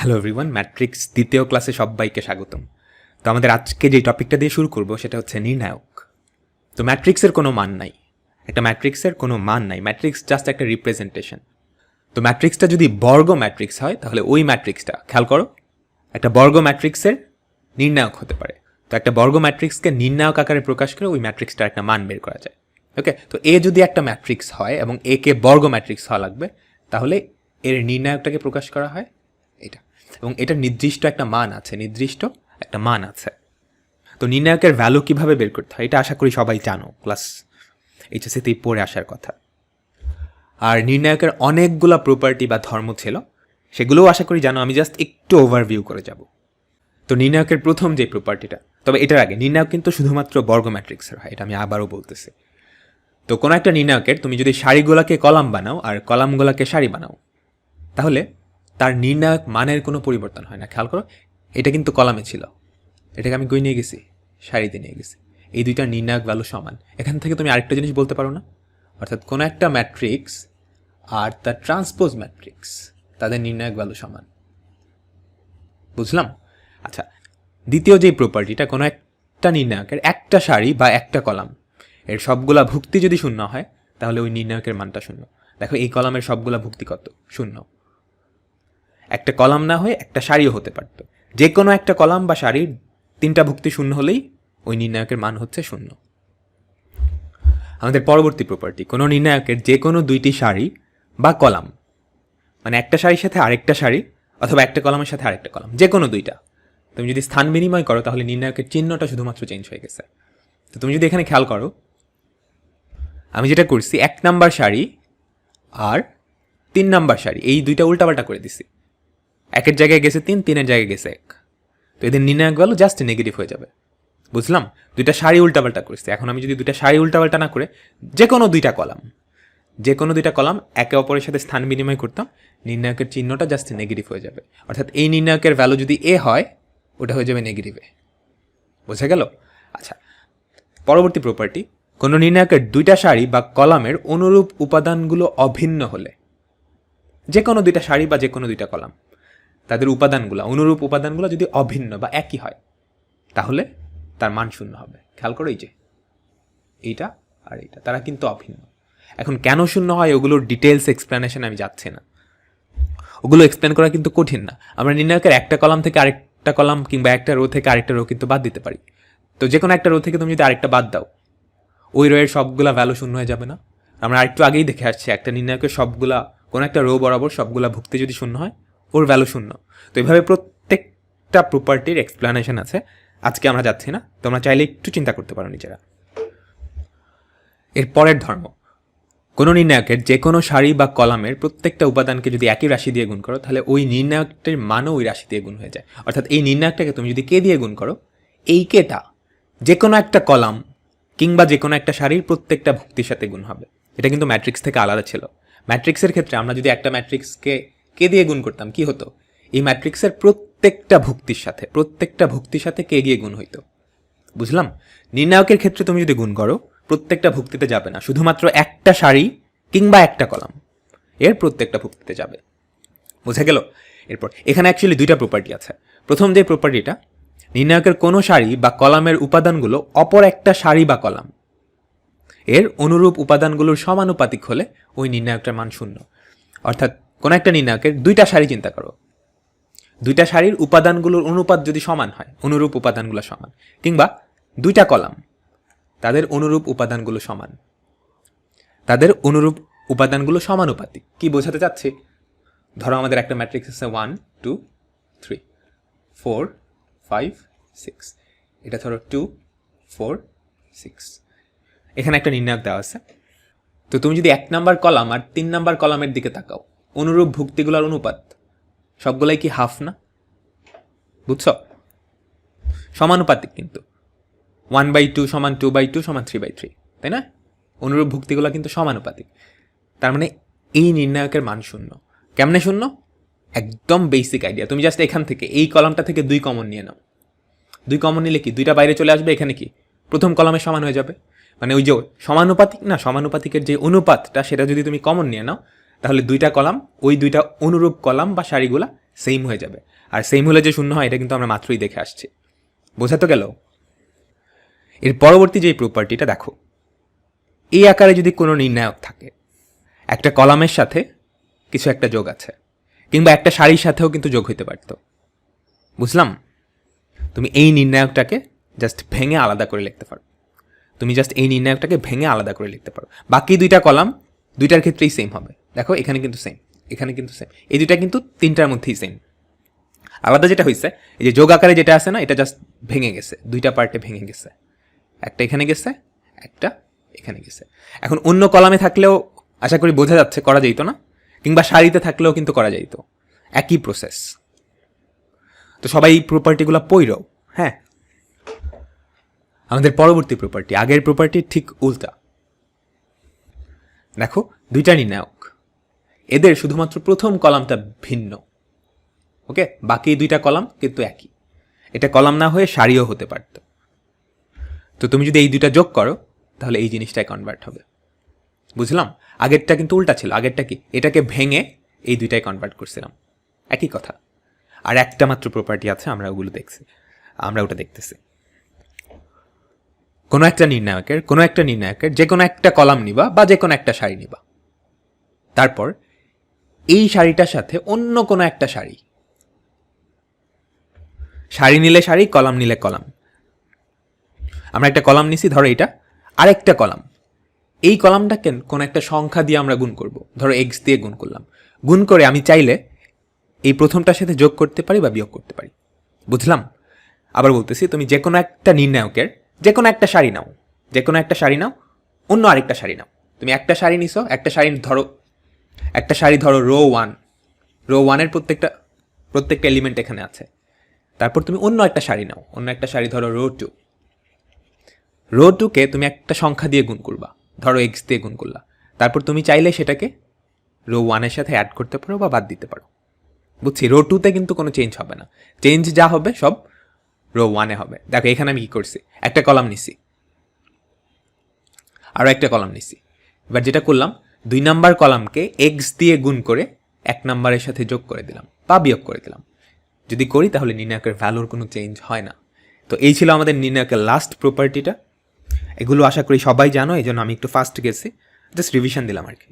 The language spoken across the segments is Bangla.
হ্যালো এভরিওয়ান, ম্যাট্রিক্স দ্বিতীয় ক্লাসে সবাইকে স্বাগতম। তো আমাদের আজকে যে টপিকটা দিয়ে শুরু করব সেটা হচ্ছে নির্ণায়ক। তো ম্যাট্রিক্সের কোনো মান নাই, একটা ম্যাট্রিক্সের কোনো মান নাই, ম্যাট্রিক্স জাস্ট একটা রিপ্রেজেন্টেশন। তো ম্যাট্রিক্সটা যদি বর্গ ম্যাট্রিক্স হয় তাহলে ওই ম্যাট্রিক্সটা, খেয়াল করো, একটা বর্গ ম্যাট্রিক্সের নির্ণায়ক হতে পারে। তো একটা বর্গ ম্যাট্রিক্সকে নির্ণায়ক আকারে প্রকাশ করে ওই ম্যাট্রিক্সটার একটা মান বের করা যায়। ওকে, তো এ যদি একটা ম্যাট্রিক্স হয় এবং এ কে বর্গ ম্যাট্রিক্স হওয়া লাগবে, তাহলে এর নির্ণায়কটাকে প্রকাশ করা হয় এটা, এবং এটার নির্দিষ্ট একটা মান আছে, তো নির্ণায়কের ভ্যালু কিভাবে বের করতে হয় এটা আশা করি সবাই জানো, ক্লাস এইচএসসিতেই পড়ে আসার কথা। আর নির্ণায়কের অনেকগুলো প্রপার্টি বা ধর্ম ছিল, সেগুলোও আশা করি জানো। আমি জাস্ট একটু ওভারভিউ করে যাব। তো নির্ণায়কের প্রথম যে প্রপার্টিটা, তবে এটার আগে, নির্ণায়ক কিন্তু শুধুমাত্র বর্গ ম্যাট্রিক্সের হয়, এটা আমি আবারও বলতেছি। তো কোনো একটা নির্ণায়কের তুমি যদি সারিগুলোকে কলাম বানাও আর কলামগুলোকে সারি বানাও, তাহলে তার নির্ণায়ক মানের কোনো পরিবর্তন হয় না। খেয়াল করো, এটা কিন্তু কলামে ছিল, এটাকে আমি কই নিয়ে গেছি, সারিতে নিয়ে গেছি। এই দুইটার নির্ণায়ক ভ্যালু সমান। এখান থেকে তুমি আরেকটা জিনিস বলতে পারো না, অর্থাৎ কোনো একটা ম্যাট্রিক্স আর তার ট্রান্সপোজ ম্যাট্রিক্স, তাদের নির্ণায়ক ভ্যালু সমান। বুঝলাম? আচ্ছা, দ্বিতীয় যে প্রপার্টিটা, কোনো একটা নির্ণায়কের একটা সারি বা একটা কলাম এর সবগুলা ভুক্তি যদি শূন্য হয়, তাহলে ওই নির্ণায়কের মানটা শূন্য। দেখো, এই কলামের সবগুলা ভুক্তি কত? শূন্য। একটা কলাম না হয়ে একটা সারিও হতে পারত। যে কোনো একটা কলাম বা সারির তিনটা ভুক্তি শূন্য হলেই ওই নির্ণায়কের মান হচ্ছে শূন্য। আমাদের পরবর্তী প্রপার্টি, কোনো নির্ণায়কের যে কোনো দুইটি সারি বা কলাম, মানে একটা সারির সাথে আরেকটা সারি অথবা একটা কলামের সাথে আরেকটা কলাম, যে কোনো দুইটা, তুমি যদি স্থান বিনিময় করো তাহলে নির্ণায়কের চিহ্নটা শুধুমাত্র চেঞ্জ হয়ে গেছে। তো তুমি যদি এখানে খেয়াল করো, আমি যেটা করছি, 1 নাম্বার সারি আর 3 নাম্বার সারি, এই দুইটা উল্টাপাল্টা করে দিছি। 1-এর জায়গায় গেছে 3, 3-এর জায়গায় গেছে 1। তো এদের নির্ণায়ক ভ্যালু জাস্ট নেগেটিভ হয়ে যাবে। বুঝলাম? দুইটা সারি উল্টাপাল্টা করেছে। এখন আমি যদি দুইটা সারি উল্টাপাল্টা না করে যে কোনো দুইটা কলাম একে অপরের সাথে স্থান বিনিময় করতাম, নির্ণায়কের চিহ্নটা জাস্ট নেগেটিভ হয়ে যাবে। অর্থাৎ এই নির্ণায়কের ভ্যালু যদি এ হয়, ওটা হয়ে যাবে নেগেটিভে। বোঝা গেল? আচ্ছা, পরবর্তী প্রপার্টি, কোনো নির্ণায়কের দুইটা সারি বা কলামের অনুরূপ উপাদানগুলো অভিন্ন হলে, যে কোনো দুইটা সারি বা যে কোনো দুইটা কলাম, তাদের অনুরূপ উপাদানগুলো যদি অভিন্ন বা একই হয়, তাহলে তার মান শূন্য হবে। খেয়াল করো, এই যে এইটা আর এইটা, তারা কিন্তু অভিন্ন। এখন কেন শূন্য হয় ওগুলোর ডিটেলস এক্সপ্লেনেশন আমি যাচ্ছি না, ওগুলো এক্সপ্লেন করা কিন্তু কঠিন না। আমরা নির্ণায়কের একটা কলাম থেকে আরেকটা কলাম কিংবা একটা রো থেকে আরেকটা রো কিন্তু বাদ দিতে পারি। তো যে কোনো একটা রো থেকে তুমি যদি আরেকটা বাদ দাও, ওই রো এর সবগুলা ভ্যালু শূন্য হয়ে যাবে না? আমরা আরেকটু আগেই দেখে আসছি, একটা নির্ণায়কের সবগুলা, কোনো একটা রো বরাবর সবগুলা ভুক্তি যদি শূন্য হয়, ওর ভ্যালু শূন্য। তো এইভাবে প্রত্যেকটা প্রপার্টির এক্সপ্লেনেশন আছে, আজকে আমরা যাচ্ছি না, তোমরা চাইলে একটু চিন্তা করতে পারো নিজেরা। এর পরের ধর্ম, কোনো নির্ণায়কের যে কোনো সারি বা কলামের প্রত্যেকটা উপাদানকে যদি একই রাশি দিয়ে গুণ করো, তাহলে ওই নির্ণায়কটির মানও ওই রাশি দিয়ে গুণ হয়ে যায়। অর্থাৎ এই নির্ণায়কটাকে তুমি যদি কে দিয়ে গুণ করো, এই কেটা যে কোনো একটা কলাম কিংবা যে কোনো একটা সারির প্রত্যেকটা ভুক্তির সাথে গুণ হবে। এটা কিন্তু ম্যাট্রিক্স থেকে আলাদা ছিল। ম্যাট্রিক্সের ক্ষেত্রে আমরা যদি একটা ম্যাট্রিক্সকে কে দিয়ে গুণ করতাম, কি হতো? এই ম্যাট্রিক্সের প্রত্যেকটা ভুক্তির সাথে কে গিয়ে গুণ হইতো। বুঝলাম? নির্ণায়কের ক্ষেত্রে তুমি যদি গুণ করো, প্রত্যেকটা ভুক্তিতে যাবে না, শুধুমাত্র একটা সারি কিংবা একটা কলাম এর প্রত্যেকটা ভুক্তিতে যাবে। বোঝা গেল? এরপর এখানে অ্যাকচুয়ালি দুইটা প্রপার্টি আছে। প্রথম যে প্রপার্টিটা, নির্ণায়কের কোনো সারি বা কলামের উপাদানগুলো অপর একটা সারি বা কলাম এর অনুরূপ উপাদানগুলোর সমানুপাতিক হলে ওই নির্ণায়কটার মান শূন্য। অর্থাৎ কোনো একটা নির্ণায়কের দুইটা সারি চিন্তা করো, দুইটা সারির উপাদানগুলোর অনুপাত যদি সমান হয়, অনুরূপ উপাদানগুলো সমান, কিংবা দুইটা কলাম, তাদের অনুরূপ উপাদানগুলো সমানুপাতিক। কি বোঝাতে চাচ্ছি? ধরো আমাদের একটা ম্যাট্রিক্স আছে 1 2 3 4 5 6, এটা ধরো 2 4 6। এখানে একটা নির্ণায়ক দেওয়া আছে। তো তুমি যদি 1 নাম্বার কলাম আর 3 নাম্বার কলামের দিকে তাকাও, অনুরূপ ভুক্তিগুলোর অনুপাত সবগুলাই কি হাফ না? বুঝছো? সমানুপাতিক কিন্তু 1/2 সমান 2/2 সমান 3/3, তাই না? অনুরূপ ভুক্তিগুলো কিন্তু সমানুপাতিক। তার মানে এই নির্ণায়কের মান শূন্য। কেমনে শূন্য? একদম বেসিক আইডিয়া। তুমি জাস্ট এখান থেকে, এই কলামটা থেকে 2 কমন নিয়ে নাও। 2 কমন নিলে কি, 2টা বাইরে চলে আসবে, এখানে কি প্রথম কলামে সমান হয়ে যাবে। মানে ওই যে সমানুপাতিক না, সমানুপাতিকের যে অনুপাতটা, সেটা যদি তুমি কমন নিয়ে নাও, তাহলে 2টা কলাম, ওই 2টা অনুরূপ কলাম বা সারিগুলা সেম হয়ে যাবে। আর সেম হলে যে শূন্য হয় এটা কিন্তু আমরা মাত্রই দেখে আসছি। বোঝা তো গেল? এর পরবর্তী যে প্রপার্টিটা দেখো, এই আকারে যদি কোনো নির্ণায়ক থাকে, একটা কলামের সাথে কিছু একটা যোগ আছে, কিংবা একটা সারির সাথেও কিন্তু যোগ হইতে পারত। বুঝলাম? তুমি এই নির্ণায়কটাকে জাস্ট ভেঙে আলাদা করে লিখতে পারো। বাকি দুইটা কলাম দুইটার ক্ষেত্রেই সেম হবে। দেখো এখানে কিন্তু সেম, এখানে কিন্তু সেম, এই দুইটা কিন্তু তিনটার মধ্যেই সেম। আলাদা যেটা হয়েছে, এই যে যোগ আকারে যেটা আছে না, এটা জাস্ট ভেঙে গেছে, দুইটা পার্টে ভেঙে গেছে। একটা এখানে গেছে, একটা এখানে গেছে। এখন অন্য কলামে থাকলেও আশা করি বোঝা যাচ্ছে করা যাইতো না, কিংবা সারিতে থাকলেও কিন্তু করা যাইতো, একই প্রসেস। তো সবাই এই প্রপার্টিগুলো পড়ো। হ্যাঁ, আমাদের পরবর্তী প্রপার্টি আগের প্রপার্টির ঠিক উল্টা। দেখো দুইটা নির্ণায়ক, এদের শুধুমাত্র প্রথম কলামটা ভিন্ন। ওকে, বাকি দুইটা কলাম কিন্তু একই। এটা কলাম না হয়ে সারিও হতে পারত। তো তুমি যদি এই দুইটা যোগ করো তাহলে এই জিনিসটাই কনভার্ট হবে। বুঝলাম? আগেরটা কিন্তু উল্টা ছিল। আগেরটা কি, এটাকে ভেঙে এই দুইটাই কনভার্ট করছিলাম, একই কথা। আর একটা মাত্র প্রপার্টি আছে, আমরা ওটা দেখতেছি। কোনো একটা নির্ণায়কের যে কোনো একটা কলাম নিবা বা যে কোনো একটা সারি নিবা, তারপর এই সারিটার সাথে অন্য কোনো একটা সারি নিলে সারি, কলাম নিলে কলাম। আমরা একটা কলাম নিছি, ধরো এটা আরেকটা কলাম। এই কলামটাকে কোনো একটা সংখ্যা দিয়ে আমরা গুণ করব, ধরো এক্স দিয়ে গুণ করলাম। গুণ করে আমি চাইলে এই প্রথমটার সাথে যোগ করতে পারি বা বিয়োগ করতে পারি। বুঝলাম? আবার বলতেছি, তুমি যে কোনো একটা নির্ণায়কের যে কোনো একটা সারি নাও, অন্য আরেকটা সারি নাও। তুমি একটা সারি নিছো, একটা সারি ধরো রো ওয়ানের প্রত্যেকটা এলিমেন্ট এখানে আছে। তারপর তুমি অন্য একটা সারি ধরো রো টুকে তুমি একটা সংখ্যা দিয়ে গুণ করবা, ধরো এক্স দিয়ে গুণ করলা। তারপর তুমি চাইলে সেটাকে রো ওয়ানের সাথে অ্যাড করতে পারো বা বাদ দিতে পারো। বুঝছি? রো টুতে কিন্তু কোনো চেঞ্জ হবে না, চেঞ্জ যা হবে সব রো ওয়ানে হবে। দেখো এখানে আমি কি করছি, একটা কলাম নিছি, আরও একটা কলাম নিছি। এবার যেটা করলাম, 2 নাম্বার কলামকে এক্স দিয়ে গুণ করে 1 নাম্বারের সাথে যোগ করে দিলাম বা বিয়োগ করে দিলাম। যদি করি তাহলে নির্ণায়কের ভ্যালুর কোনো চেঞ্জ হয় না। তো এই ছিল আমাদের নির্ণায়কের লাস্ট প্রপার্টিটা। এগুলো আশা করি সবাই জানো, এই জন্য আমি একটু ফাস্ট গেছি, জাস্ট রিভিশন দিলাম আর কি।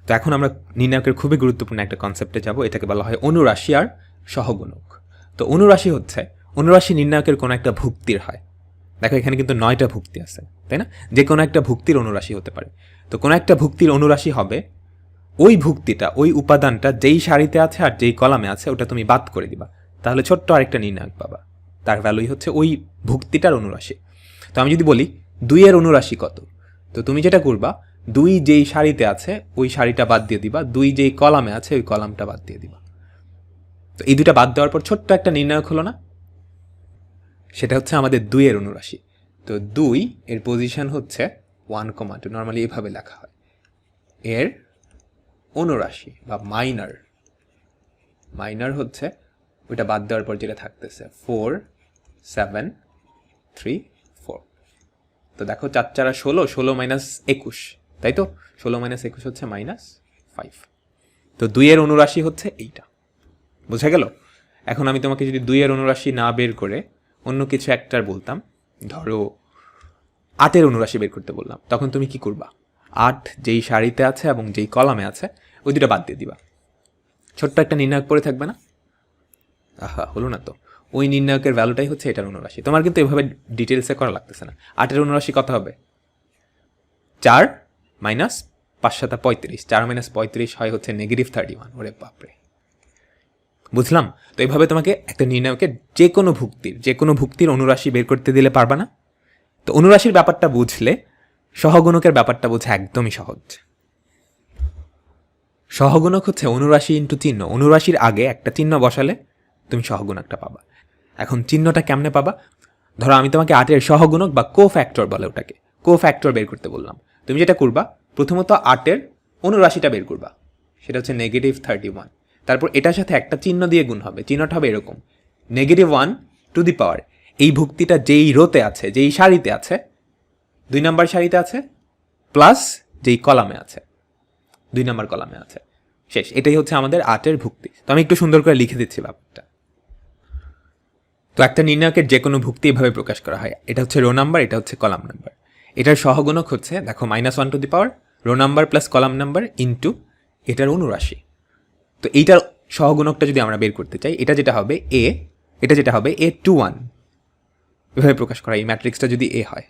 তো এখন আমরা নির্ণায়কের খুবই গুরুত্বপূর্ণ একটা কনসেপ্টে যাব, এটাকে বলা হয় অনুরাশি আর সহগুণক। তো অনুরাশি নির্ণায়কের কোনো একটা ভুক্তির হয়। দেখো এখানে কিন্তু 9টা ভুক্তি আছে, তাই না? যে কোনো একটা ভুক্তির অনুরাশি হতে পারে। তো কোনো একটা ভুক্তির অনুরাশি হবে ওই ভুক্তিটা, ওই উপাদানটা যেই সারিতে আছে আর যেই কলামে আছে ওটা তুমি বাদ করে দিবা, তাহলে ছোট্ট আরেকটা নির্ণায়ক পাবা। তার ভ্যালুই হচ্ছে ওই ভুক্তিটার অনুরাশি। তো আমি যদি বলি 2 এর অনুরাশি কত, তো তুমি যেটা করবা, 2 যেই সারিতে আছে ওই সারিটা বাদ দিয়ে দিবা, 2 যেই কলামে আছে ওই কলামটা বাদ দিয়ে দিবা। তো এই দুটা বাদ দেওয়ার পর ছোট্ট একটা নির্ণায়ক হলো না, সেটা হচ্ছে আমাদের 2 এর অনুরাশি। তো 2 এর পজিশন হচ্ছে 1,2, নর্মালি এভাবে লেখা হয়। এর অনুরাশি বা মাইনার হচ্ছে ওইটা বাদ দেওয়ার পর যেটা থাকতেছে 4, 7, 3, 4। তো দেখো 4 4 16, 16 মাইনাস 21, তাই তো? 16 মাইনাস 21 হচ্ছে -5। তো 2 এর অনুরাশি হচ্ছে এইটা। বোঝা গেল? এখন আমি তোমাকে যদি 2 এর অনুরাশি না বের করে অন্য কিছু একটার বলতাম, ধরো 8 এর অনুরাশি বের করতে বললাম, তখন তুমি কি করবা? 8 যেই সারিতে আছে এবং যেই কলামে আছে ওই দুটো বাদ দিয়ে দিবা। ছোট্ট একটা নির্ণায়ক পড়ে থাকবে না? আহা, হলো না তো। ওই নির্ণায়কের ভ্যালুটাই হচ্ছে এটার অনুরাশি। তোমার কিন্তু এভাবে ডিটেলসে করা লাগতেছে না। 8 এর অনুরাশি কত হবে? 4 মাইনাস 5 7 35, 4 মাইনাস 35 হয় হচ্ছে -31। ওরে বাপরে! বুঝলাম? তো এইভাবে তোমাকে একটা নির্ণায়কের যে কোনো ভুক্তির অনুরাশি বের করতে দিলে পারবা না। তো অনুরাশির ব্যাপারটা বুঝলে সহগুণকের ব্যাপারটা বোঝা একদমই সহজ। সহগুণক হচ্ছে অনুরাশি ইন্টু চিহ্ন। অনুরাশির আগে একটা চিহ্ন বসালে তুমি সহগুণকটা পাবা। এখন চিহ্নটা কেমনে পাবা? ধরো আমি তোমাকে 8 এর সহগুণক বা কোফ্যাক্টর বলে ওটাকে, কোফ্যাক্টর বের করতে বললাম। তুমি যেটা করবা, প্রথমত 8 এর অনুরাশিটা বের করবা, সেটা হচ্ছে -31। তারপর এটার সাথে একটা চিহ্ন দিয়ে গুণ হবে, চিহ্নটা হবে এরকম, -1 টু দি পাওয়ার এই ভুক্তিটা যেই রোতে আছে, যেই সারিতে আছে, 2 নাম্বার সারিতে আছে, প্লাস যেই কলামে আছে, 2 নাম্বার কলামে আছে, শেষ। এটাই হচ্ছে আমাদের 8-এর ভুক্তি। তো আমি একটু সুন্দর করে লিখে দিচ্ছি ব্যাপারটা। তো একটা নির্ণায়কের যে কোনো ভুক্তি এভাবে প্রকাশ করা হয়। এটা হচ্ছে রো নাম্বার, এটা হচ্ছে কলাম নাম্বার। এটার সহগুণক হচ্ছে দেখো -1 two the power rho number plus column number into এটার অনুরাশি। তো এইটার সহগুণকটা যদি আমরা বের করতে চাই, এটা যেটা হবে A21 এভাবে প্রকাশ করা, এই ম্যাট্রিক্সটা যদি এ হয়,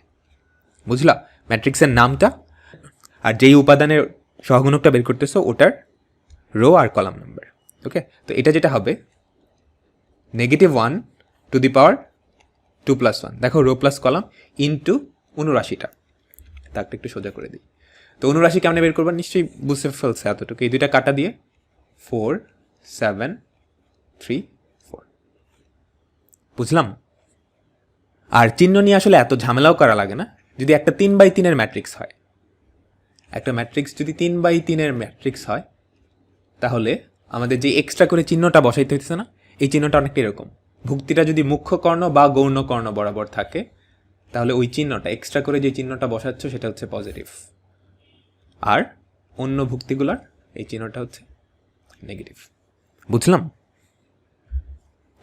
বুঝলা? ম্যাট্রিক্সের নামটা আর যেই উপাদানের সহগুণকটা বের করতেছো ওটার রো আর কলাম নাম্বার। ওকে, তো এটা যেটা হবে -1 টু দি পাওয়ার 2 + 1, দেখো রো প্লাস কলাম ইন্টু 79টা। তাকে একটু সোজা করে দিই। তো 79 কেমনে বের করবা নিশ্চয়ই বুঝতে ফেলছে এতটুকু। এই দুইটা কাটা দিয়ে 4 7 3 4, বুঝলাম? আর চিহ্ন নিয়ে আসলে এত ঝামেলাও করা লাগে না। যদি একটা 3/3 ম্যাট্রিক্স হয়, একটা ম্যাট্রিক্স যদি 3/3 ম্যাট্রিক্স হয়, তাহলে আমাদের যে এক্সট্রা করে চিহ্নটা বসাইতে হইতেছে না, এই চিহ্নটা অনেকটা এরকম। ভুক্তিটা যদি মুখ্য কর্ণ বা গৌণ কর্ণ বরাবর থাকে, তাহলে ওই চিহ্নটা এক্সট্রা করে যে চিহ্নটা বসাচ্ছ সেটা হচ্ছে পজিটিভ, আর অন্য ভুক্তিগুলার এই চিহ্নটা হচ্ছে নেগেটিভ। বুঝলাম?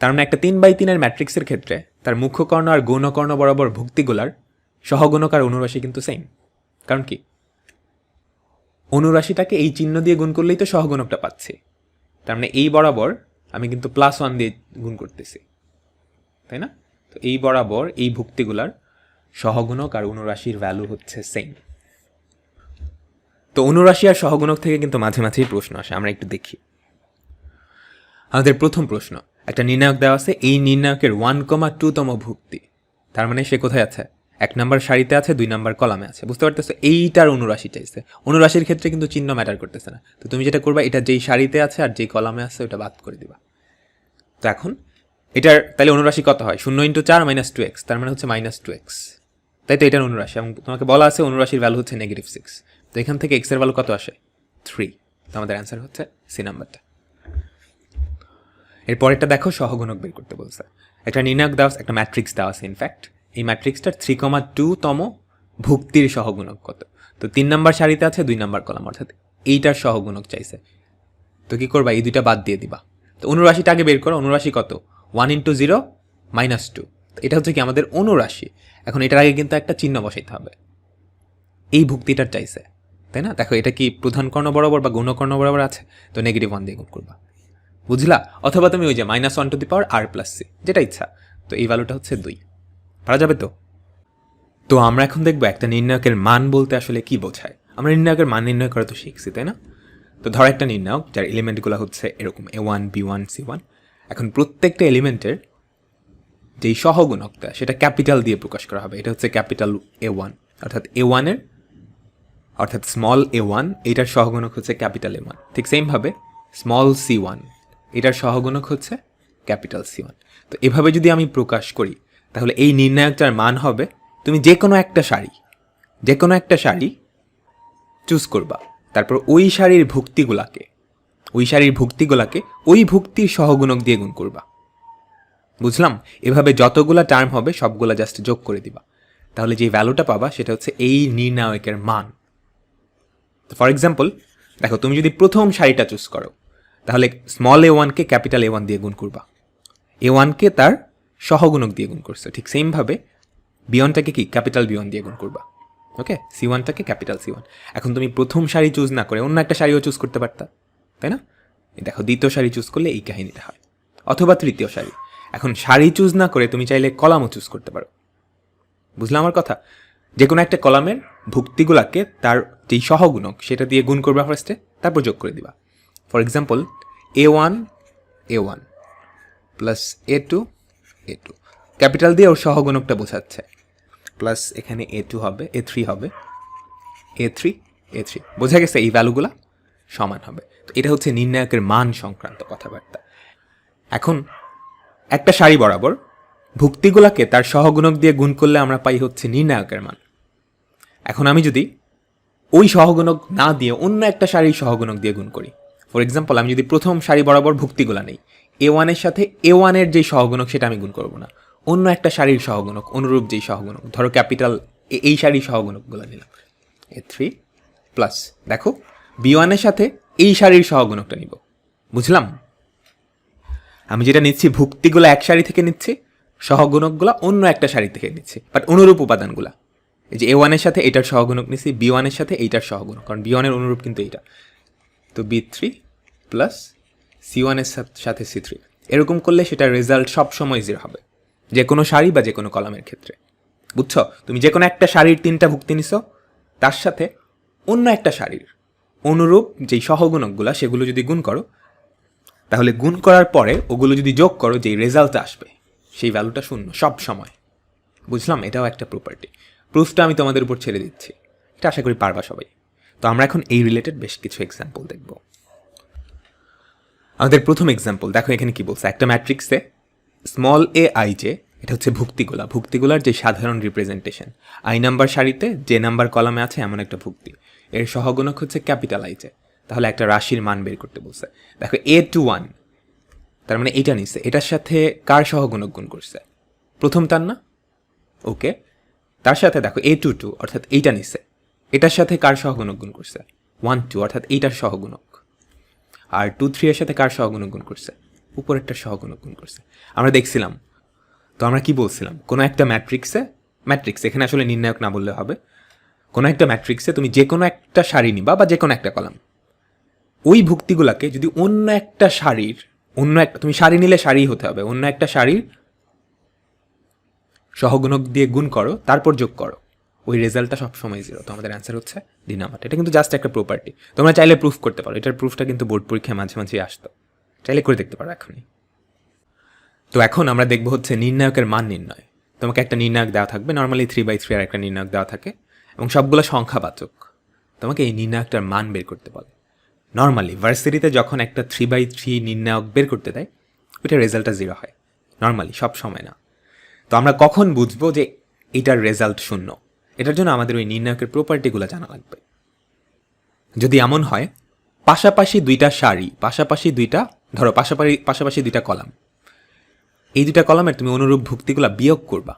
তার মানে একটা 3/3 ম্যাট্রিক্সের ক্ষেত্রে তার মুখ্য কর্ণ আর গৌণ কর্ণ বরাবর ভুক্তিগুলার সহগুণক আর অনুরাশি কিন্তু সেম। কারণ কি, অনুরাশিটাকে এই চিহ্ন দিয়ে গুণ করলেই তো সহগুণকটা পাচ্ছি। তার মানে এই বরাবর আমি কিন্তু +1 দিয়ে গুণ করতেছি, তাই না? তো এই বরাবর এই ভুক্তিগুলার সহগুণক আর অনুরাশির ভ্যালু হচ্ছে সেম। তো অনুরাশি আর সহগুণক থেকে কিন্তু মাঝে মাঝেই প্রশ্ন আসে, আমরা একটু দেখি। আমাদের প্রথম প্রশ্ন, একটা নির্ণায়ক দেওয়া আছে, এই নির্ণায়কের 1,2তম ভুক্তি। তার মানে সে কোথায় আছে? 1 নাম্বার সারিতে আছে, 2 নাম্বার কলামে আছে। বুঝতে পারতেছো? এইটার অনুরাশি চাইছে। অনুরাশির ক্ষেত্রে কিন্তু চিহ্ন ম্যাটার করতেছে না। তো তুমি যেটা করবা, এটা যেই সারিতে আছে আর যেই কলামে আছে ওটা বাদ করে দিবা। তো এখন এটার তাহলে অনুরাশি কত হয়? 0 × 4 - 2x, তার মানে হচ্ছে -2x। তাই তো এটার অনুরাশি। এবং তোমাকে বলা আছে অনুরাশির ভ্যালু হচ্ছে -6। তো এখান থেকে x এর ভ্যালু কত আসে? 3। তো আমাদের অ্যান্সার হচ্ছে সি নাম্বারটা। এরপরেরটা দেখো, সহগুণক বের করতে বলছে। একটা নির্ণায়ক দেওয়া, একটা ম্যাট্রিক্স দেওয়া আছে ইনফ্যাক্ট। এই ম্যাট্রিক্সটার 3,2তম ভুক্তির সহগুণক কত? তো 3 নাম্বার সারিতে আছে, 2 নাম্বার কলাম, অর্থাৎ এইটার সহগুণক চাইছে। তো কি করবা? এই দুইটা বাদ দিয়ে দিবা। তো অনুরাশিটা আগে বের করো। অনুরাশি কত? 1 × 0 - 2। এটা হচ্ছে কি আমাদের অনুরাশি। এখন এটার আগে কিন্তু একটা চিহ্ন বসাইতে হবে। এই ভুক্তিটার চাইছে, তাই না? দেখো এটা কি প্রধান কর্ণ বরাবর বা গৌণ কর্ণ বরাবর আছে? তো -1 দিয়ে গুণ করবা। বুঝলা? অথবা তুমি ওই যে -1 two the power r + c, যেটা ইচ্ছা। তো এই ভ্যালুটা হচ্ছে 2। পারা যাবে তো? তো আমরা এখন দেখবো একটা নির্ণায়কের মান বলতে আসলে কি বোঝায়। আমরা নির্ণায়কের মান নির্ণয় করা তো শিখছি, তাই না? তো ধর একটা নির্ণায়ক যার এলিমেন্টগুলো হচ্ছে এরকম A1 B1 C1। এখন প্রত্যেকটা এলিমেন্টের যেই সহগুণকটা সেটা ক্যাপিটাল দিয়ে প্রকাশ করা হবে। এটা হচ্ছে ক্যাপিটাল A1, অর্থাৎ A1 অর্থাৎ স্মল A1 এটার সহগুণক হচ্ছে ক্যাপিটাল A1। ঠিক সেমভাবে স্মল C1 এটার সহগুণক হচ্ছে ক্যাপিটাল C1। তো এভাবে যদি আমি প্রকাশ করি, তাহলে এই নির্ণায়কটার মান হবে, তুমি যে কোনো একটা সারি চুজ করবা, তারপর ওই শাড়ির ভুক্তিগুলাকে ওই ভুক্তির সহগুণক দিয়ে গুণ করবা। বুঝলাম? এভাবে যতগুলা টার্ম হবে সবগুলা জাস্ট যোগ করে দিবা। তাহলে যে ভ্যালুটা পাবা সেটা হচ্ছে এই নির্ণায়কের মান। ফর এক্সাম্পল দেখো, তুমি যদি প্রথম সারিটা চুজ করো, তাহলে স্মল A1কে ক্যাপিটাল A1 দিয়ে গুণ করবা। A1কে তার সহগুণক দিয়ে গুণ করছো। ঠিক সেমভাবে B1টাকে কি ক্যাপিটাল B1 দিয়ে গুণ করবা। ওকে, C1টাকে ক্যাপিটাল C1। এখন তুমি প্রথম সারি চুজ না করে অন্য একটা সারিও চুজ করতে পারতা, তাই না? দেখো, দ্বিতীয় সারি চুজ করলে এই কাহিনীটা হয়, অথবা তৃতীয় সারি। এখন সারি চুজ না করে তুমি চাইলে কলামও চুজ করতে পারো। বুঝলাম আমার কথা? যে কোনো একটা কলামের ভুক্তিগুলাকে তার যেই সহগুণক সেটা দিয়ে গুণ করবা ফার্স্টে, তারপর যোগ করে দিবা। For example A1 plus A2 capital দিয়ে ওর সহগুণকটা বোঝাচ্ছে, প্লাস এখানে A2 হবে, A3 হবে, A3 বোঝা গেছে? এই ভ্যালুগুলা সমান হবে। তো এটা হচ্ছে নির্ণায়কের মান সংক্রান্ত কথাবার্তা। এখন একটা সারি বরাবর ভুক্তিগুলাকে তার সহগুণক দিয়ে গুণ করলে আমরা পাই হচ্ছে নির্ণায়কের মান। এখন আমি যদি ওই সহগুণক না দিয়ে অন্য একটা সারির সহগুণক দিয়ে গুণ করি, ফর এক্সাম্পল আমি যদি প্রথম সারি বরাবর ভুক্তিগুলা নেই, A1 এর সাথে A1 এর যেই সহগুণক সেটা আমি গুণ করব না, অন্য একটা সারির সহগুণক, অনুরূপ যেই সহগুণক, ধরো ক্যাপিটাল এই সারির সহগুণকগুলো নিলাম, A3 প্লাস দেখো B1 এর সাথে এই সারির সহগুণকটা নিব। বুঝলাম? আমি যেটা নিচ্ছি ভুক্তিগুলো এক সারি থেকে নিচ্ছি, সহগুণকগুলো অন্য একটা সারি থেকে নিচ্ছি, বাট অনুরূপ উপাদানগুলা। এই যে A1 এর সাথে এইটার সহগুণক নিচ্ছি, B1 এর সাথে এইটার সহগুণক, কারণ B1 এর অনুরূপ কিন্তু এইটা। তো B3 প্লাস C1 এর সাথে C3, এরকম করলে সেটার রেজাল্ট সবসময় 0 হবে, যে কোনো সারি বা যে কোনো কলামের ক্ষেত্রে। বুঝছো? তুমি যে কোনো একটা সারির 3টা ভুক্তি নিছো, তার সাথে অন্য একটা সারির অনুরূপ যেই সহগুণকগুলা সেগুলো যদি গুণ করো, তাহলে গুণ করার পরে ওগুলো যদি যোগ করো, যেই রেজাল্ট আসবে সেই ভ্যালুটা 0 সব সময়। বুঝলাম? এটাও একটা প্রপার্টি। প্রুফটা আমি তোমাদের উপর ছেড়ে দিচ্ছি, এটা আশা করি পারবা সবাই। তো আমরা এখন এই রিলেটেড বেশ কিছু এক্সাম্পল দেখব। আমাদের প্রথম এক্সাম্পল দেখো, এখানে কি বলছে, একটা ম্যাট্রিক্সে স্মল এ আই জে, এটা হচ্ছে ভুক্তিগুলার যে সাধারণ রিপ্রেজেন্টেশন, আই নাম্বার সারিতে যে নাম্বার কলামে আছে এমন একটা ভুক্তি, এর সহগুণক হচ্ছে ক্যাপিটাল আই জে। তাহলে একটা রাশির মান বের করতে বলছে। দেখো A21, তার মানে এটা নিচ্ছে, এটার সাথে কার সহগুণক গুণ করছে? প্রথম তার না? ওকে। তার সাথে দেখো A22, অর্থাৎ এইটা নিচ্ছে, এটার সাথে কার সহগুণক গুণ করছে? 12, অর্থাৎ এইটার সহগুণক। আর 23 এর সাথে কার সহগুণক গুণ করছে? উপরেরটার সহগুণক গুণ করছে। আমরা দেখছিলাম। তো আমরা কি বলছিলাম, কোনো একটা ম্যাট্রিক্স এখানে আসলে নির্ণায়ক না বললে হবে, কোনো একটা ম্যাট্রিক্সে তুমি যে কোনো একটা সারি নিবা বা যে কোনো একটা কলাম, ওই ভুক্তিগুলাকে যদি অন্য একটা সারির, তুমি সারি নিলে সারি হতে হবে, অন্য একটা সারির সহগুণক দিয়ে গুণ করো, তারপর যোগ করো, ওই রেজাল্টটা সবসময় 0। তো আমাদের অ্যান্সার হচ্ছে ডি নাম্বারটা। এটা কিন্তু জাস্ট একটা প্রপার্টি, তোমরা চাইলে প্রুফ করতে পারো। এটার প্রুফটা কিন্তু বোর্ড পরীক্ষায় মাঝে মাঝে আসতো, চাইলে করে দেখতে পারো এখনই। তো এখন আমরা দেখবো হচ্ছে নির্ণায়কের মান নির্ণয়। তোমাকে একটা নির্ণায়ক দেওয়া থাকবে, নর্মালি 3/3 আর একটা নির্ণায়ক দেওয়া থাকে, এবং সবগুলো সংখ্যাবাচক। তোমাকে এই নির্ণায়কটার মান বের করতে বলে। নর্মালি ভার্সিটিতে যখন একটা 3/3 নির্ণায়ক বের করতে দেয়, ওইটার রেজাল্টটা 0 হয়, নর্মালি, সব সময় না। তো আমরা কখন বুঝবো যে এটার রেজাল্ট 0? এটার জন্য আমাদের ওই নির্ণায়কের প্রপার্টিগুলো জানা লাগবে। যদি এমন হয় পাশাপাশি দুইটা সারি, পাশাপাশি দুইটা কলাম, এই দুইটা কলামের তুমি অনুরূপ ভুক্তিগুলা বিয়োগ করবা,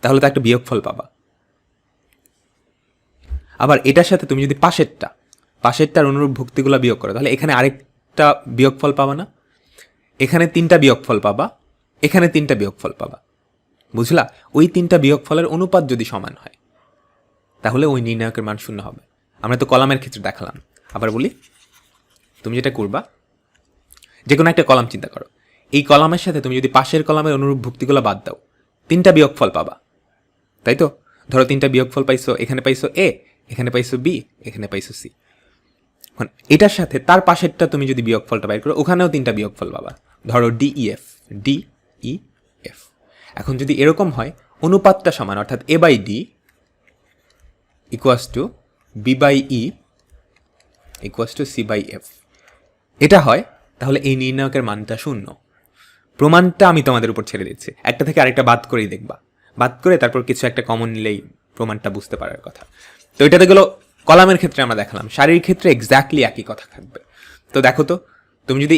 তাহলে তো একটা বিয়োগফল পাবা। আবার এটার সাথে তুমি যদি পাশেরটার অনুরূপ ভুক্তিগুলা বিয়োগ করো, তাহলে এখানে আরেকটা বিয়োগফল পাবা না? এখানে 3টা বিয়োগফল পাবা, এখানে 3টা বিয়োগফল পাবা। বুঝলা? ওই 3টা বিয়োগফলের অনুপাত যদি সমান হয়, তাহলে ওই নির্ণায়কের মান 0 হবে। আমরা তো কলামের ক্ষেত্রে দেখালাম। আবার বলি, তুমি যেটা করবা, যে কোনো একটা কলাম চিন্তা করো, এই কলামের সাথে তুমি যদি পাশের কলামের অনুরূপ ভুক্তিগুলো বাদ দাও, 3টা বিয়োগফল পাবা, তাই তো? ধরো 3টা বিয়োগফল পাইছো, এখানে পাইছো এ, এখানে পাইছো বি, এখানে পাইছো সি। এখন এটার সাথে তার পাশেরটা তুমি যদি বিয়োগফলটা বাইর করো, ওখানেও 3টা বিয়োগফল পাবা। ধরো ডি ই এফ। এখন যদি এরকম হয়, অনুপাতটা সমান, অর্থাৎ A/D equals to B/E equals to C/F, এটা হয়, তাহলে এই নির্ণায়কের মানটা 0। প্রমাণটা আমি তোমাদের উপর ছেড়ে দিচ্ছি, একটা থেকে আরেকটা বাদ করেই দেখবা, বাদ করে তারপর কিছু একটা কমন নিলেই প্রমাণটা বুঝতে পারার কথা। তো এটাতে গেলো কলামের ক্ষেত্রে আমরা দেখালাম, সারির ক্ষেত্রে এক্স্যাক্টলি একই কথা থাকবে। তো দেখো তো, তুমি যদি